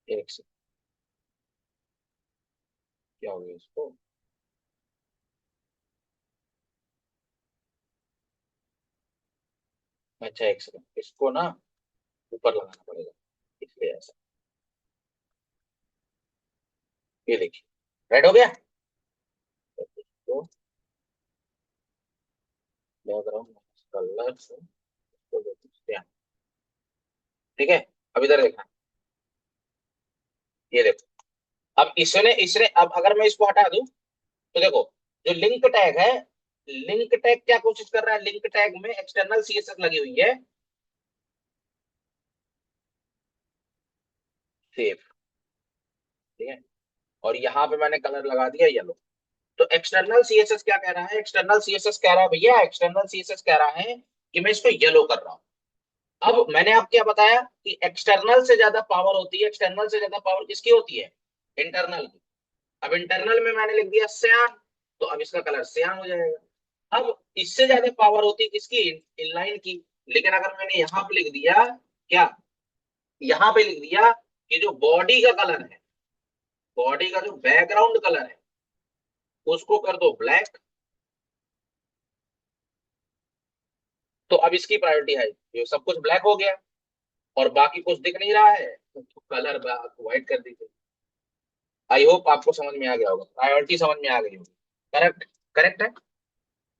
एक से क्या हो गया इसको, अच्छा एक सेकंड, इसको ना ऊपर लगाना पड़ेगा, इसलिए ऐसा। ये देखिए, रेड हो गया, तो इसको बैकग्राउंड कलर से इसको देते हैं। ठीक है, अब इधर देखना, ये देखो, अब इसने इसने अब अगर मैं इसको हटा दूं, तो देखो जो लिंक टैग है, लिंक टैग क्या कोशिश कर रहा है, लिंक टैग में एक्सटर्नल सीएसएस लगी हुई है, सेव। ठीक है, और यहाँ पे मैंने कलर लगा दिया येलो। तो एक्सटर्नल सीएसएस क्या कह रहा है, एक्सटर्नल सीएसएस कह रहा है भैया, एक्सटर्नल सीएसएस कह रहा है कि मैं इसको येलो कर रहा हूँ। अब मैंने आपको क्या बताया कि एक्सटर्नल से ज्यादा पावर होती है, एक्सटर्नल से ज्यादा पावर किसकी होती है, इंटरनल की। अब इंटरनल में मैंने लिख दिया सियान, तो अब इसका कलर सियान हो जाएगा। अब इससे ज्यादा पावर होती है किसकी, इनलाइन की। लेकिन अगर मैंने यहाँ पे लिख दिया क्या, यहाँ पे लिख दिया कि जो बॉडी का कलर है, बॉडी का जो बैकग्राउंड कलर है उसको कर दो ब्लैक, तो अब इसकी प्रायोरिटी है, ये सब कुछ ब्लैक हो गया और बाकी कुछ दिख नहीं रहा है, तो कलर व्हाइट कर दीजिए। आई होप आपको समझ में आ गया होगा, प्रायोरिटी समझ में आ गई होगी। करेक्ट, करेक्ट है।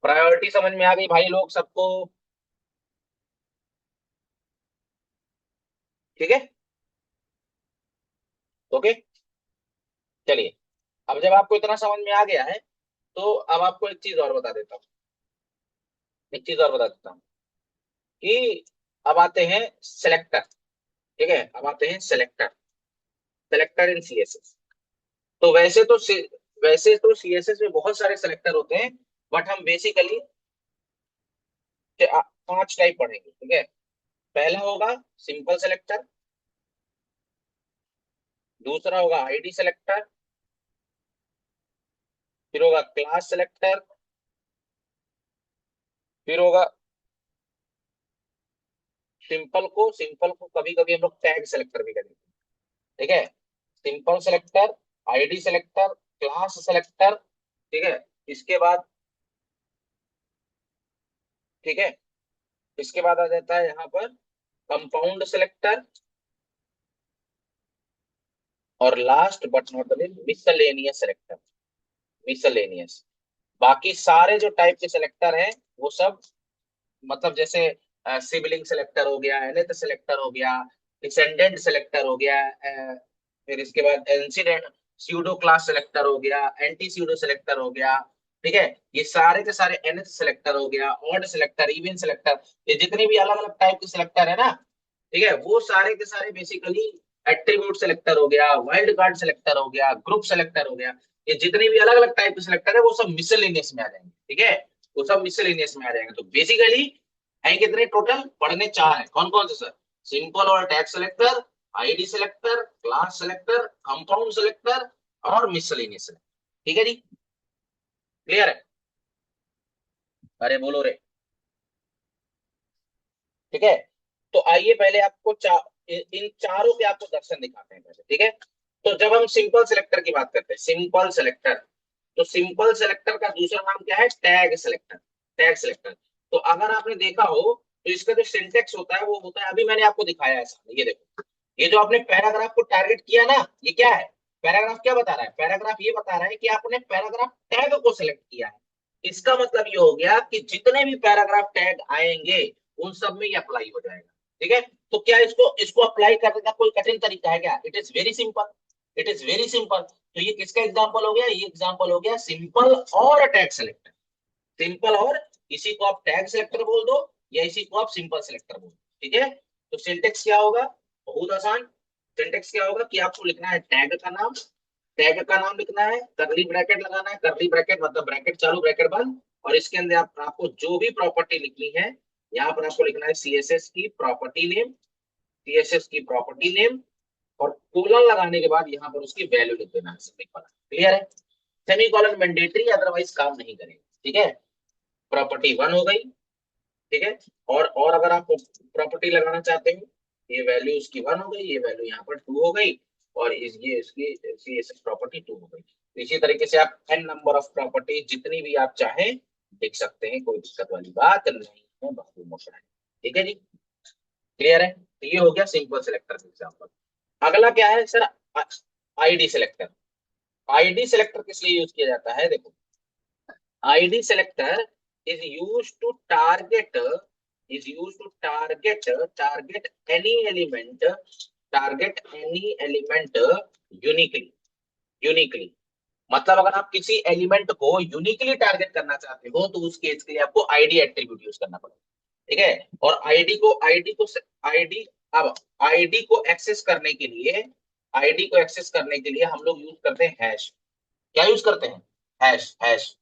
प्रायोरिटी समझ में आ गई भाई लोग सबको, ठीक है, ओके। चलिए, अब जब आपको इतना समझ में आ गया है तो अब आपको एक चीज और बता देता हूँ, एक चीज और बता देता हूँ कि अब आते हैं सेलेक्टर। ठीक है, अब आते हैं सेलेक्टर, सेलेक्टर इन सीएसएस। तो वैसे तो सीएसएस में बहुत सारे सेलेक्टर होते हैं, बट हम बेसिकली 5 टाइप पढ़ेंगे, ठीक है। पहला होगा सिंपल सेलेक्टर, दूसरा होगा आईडी सेलेक्टर, फिर होगा क्लास सेलेक्टर, फिर होगा सिंपल को कभी कभी हम लोग टैग सेलेक्टर भी करेंगे, ठीक है। Simple selector, ID selector, class selector, ठीक है। इसके बाद, ठीक है, इसके बाद आ जाता है यहाँ पर कंपाउंड सेलेक्टर, और last but not the least miscellaneous selector, miscellaneous. बाकी सारे जो टाइप के सेलेक्टर हैं वो सब, मतलब जैसे सिबलिंग सेलेक्टर हो गया, एनथ सेलेक्टर हो गया, डिसेंडेंट सेलेक्टर हो गया, फिर इसके बाद इंसिडेंट स्यूडो क्लास सेलेक्टर हो गया, एंटी स्यूडो सेलेक्टर हो गया, ठीक है। ये सारे के सारे एनथ सेलेक्टर हो गया, ऑड सेलेक्टर, इवन सेलेक्टर, ये जितने भी अलग अलग टाइप के सेलेक्टर है ना, ठीक है, वो सारे के सारे बेसिकली एट्रीब्यूट सेलेक्टर हो गया, वाइल्ड कार्ड सेलेक्टर हो गया, ग्रुप सेलेक्टर हो गया, ये जितने भी अलग अलग टाइप के सेलेक्टर है वो सब मिसलेनियस में आ जाएंगे, ठीक है। वो सब मिसलेनियस में आ जाएंगे। तो बेसिकली है कितने टोटल, पढ़ने 4 है। कौन कौन से सर, सिंपल और tag selector, ID selector, class selector, compound selector और मिसलेनियस सेलेक्टर, ठीक है जी, क्लियर है। अरे बोलो रे, ठीक है। तो आइए पहले आपको इन चारों के आपको दर्शन दिखाते हैं पहले, ठीक है। तो जब हम सिंपल सेलेक्टर की बात करते हैं, सिंपल सेलेक्टर, तो सिंपल सेलेक्टर का दूसरा नाम क्या है, टैग सेलेक्टर, टैग सेलेक्टर। तो अगर आपने देखा हो तो इसका जो सिंटेक्स होता है वो होता है, अभी मैंने आपको दिखाया है सामने, ये देखो, ये जो आपने पैराग्राफ को टारगेट किया ना, ये क्या है, पैराग्राफ क्या बता रहा है, पैराग्राफ ये बता रहा है कि आपने पैराग्राफ टैग को सिलेक्ट किया है। इसका मतलब ये हो गया कि जितने भी पैराग्राफ टैग आएंगे उन सब में ये अप्लाई हो जाएगा, ठीक है। तो क्या इसको इसको अप्लाई करने का कोई कठिन तरीका है क्या, it is very simple, it is very simple. तो ये किसका एग्जांपल हो गया, ये एग्जांपल हो गया सिंपल और टैग सेलेक्टर, सिंपल और, इसी को आप टैग सेलेक्टर बोल दो या इसी को आप सिंपल सेलेक्टर बोल दो, ठीक है। तो सिंटेक्स क्या होगा, बहुत आसान। सिंटेक्स क्या होगा कि आपको लिखना है टैग का नाम, टैग का नाम लिखना है, करली ब्रैकेट लगाना है, करली ब्रैकेट मतलब ब्रैकेट चालू ब्रैकेट बंद, और इसके अंदर आपको जो भी प्रॉपर्टी लिखनी है, यहाँ पर आपको लिखना है सीएसएस की प्रॉपर्टी नेम, सीएसएस की प्रॉपर्टी नेम, और कोलन लगाने के बाद यहाँ पर उसकी वैल्यू लिख देना है, सेमीकोलन, क्लियर है। सेमीकोलन मैंडेटरी, अदरवाइज काम नहीं करेगा, ठीक है। प्रॉपर्टी 1 हो गई, ठीक है। और अगर आप प्रॉपर्टी लगाना चाहते हैं, ये वैल्यू इसकी 1 हो गई, ये वैल्यू यहाँ पर 2 हो गई, और ये इसकी सीएसएस प्रॉपर्टी 2 हो गई। तो इसी तरीके से आप n नंबर ऑफ प्रॉपर्टी जितनी भी आप चाहें लिख सकते हैं, कोई दिक्कत वाली बात नहीं है, बहुत मोटा है, ठीक है जी, क्लियर है। तो ये हो गया सिंपल सेलेक्टर का एग्जांपल। अगला क्या है sir, ID selector. ID selector किस लिए यूज किया जाता है, देखो, id selector is used to target target any element, target any element uniquely। मतलब अगर आप किसी एलिमेंट को यूनिकली टारगेट करना चाहते हो तो उस केस के लिए आपको आईडी एट्रीब्यूट यूज करना पड़ेगा, ठीक है। और आईडी को आईडी अब आईडी को एक्सेस करने के लिए आईडी को एक्सेस करने के लिए हम लोग यूज करते हैं हैश। क्या यूज करते हैं? Hash hash.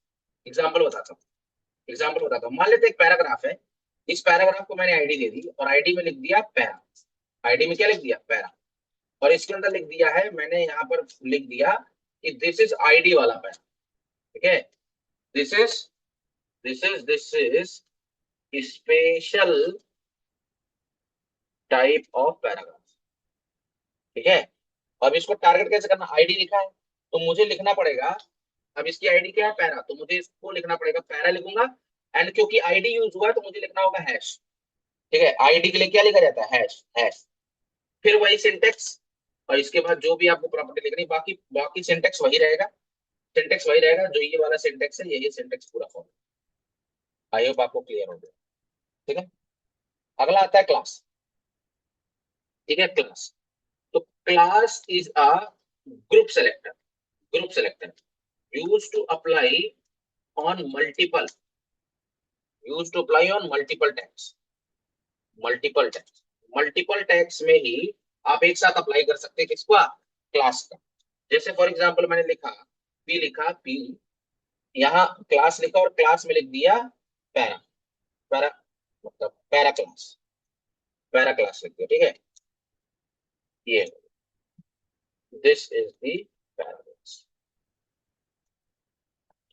एग्जाम्पल बताता हूँ, एग्जाम्पल बताता हूँ। मान लेते हैं एक पैराग्राफ है, इस पैराग्राफ को मैंने आईडी दे दी और आईडी में लिख दिया पैरा। आईडी में क्या लिख दिया? पैरा। और इसके अंदर लिख दिया है, मैंने यहाँ पर लिख दिया कि दिस इज आईडी वाला पैरा। ठीक है, this is this is special type of paragraph. ठीक है, अब इसको टारगेट कैसे करना? आईडी लिखा है तो मुझे लिखना पड़ेगा, अब इसकी आईडी क्या है? पैरा, तो मुझे इसको लिखना पड़ेगा, पैरा लिखूंगा। एंड क्योंकि आईडी यूज हुआ है तो मुझे लिखना होगा हैश। ठीक है, आईडी के लिए क्या लिखा जाता है? Hash hash. फिर वही सिंटेक्स, और इसके बाद जो भी आपको प्रॉपर्टी लिखनी, बाकी बाकी सिंटेक्स वही रहेगा। सिंटेक्स वही रहेगा, जो ये वाला सिंटेक्स है, यही सिंटेक्स पूरा फॉलो। आई होप आपको क्लियर हो गया। ठीक है, अगला आता है क्लास। ठीक है, क्लास। तो class is a group selector. Group selector use to apply on multiple, use to apply on multiple tags. Multiple tags, multiple tags में ही आप एक साथ अप्लाई कर सकते हैं किसका? क्लास का। जैसे फॉर एग्जांपल मैंने लिखा पी, लिखा पी, यहाँ क्लास लिखा और क्लास में लिख दिया पैरा। पैरा मतलब पैरा क्लास, पैरा क्लास लिख दिया। ठीक है, ये this is the para class.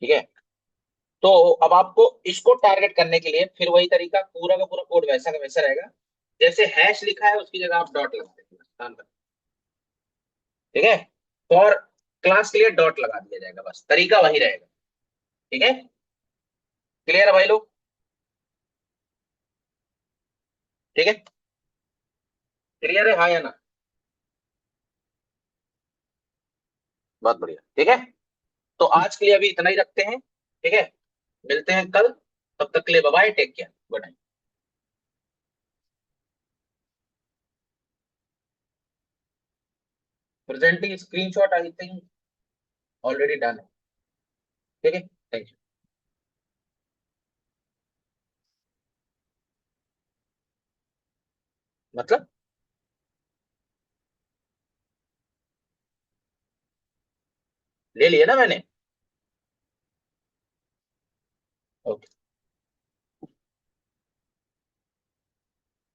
ठीक है, तो अब आपको इसको टारगेट करने के लिए फिर वही तरीका, पूरा का पूरा कोड वैसा का वैसा रहेगा। जैसे हैश लिखा है उसकी जगह आप डॉट लगा देंगे, ध्यान रखना। ठीक है, और क्लास के लिए डॉट लगा दिया जाएगा, बस तरीका वही रहेगा। ठीक है, क्लियर है भाई लोग? ठीक है, क्लियर है हाँ या ना? बहुत बढ़िया। ठीक है, तो आज के लिए अभी इतना ही रखते हैं। ठीक है, मिलते हैं कल, तब तक के लिए bye bye, take care, good night. Presenting screenshot I think already done है। ठीक है, थैंक यू। मतलब ले लिया ना मैंने। ओके।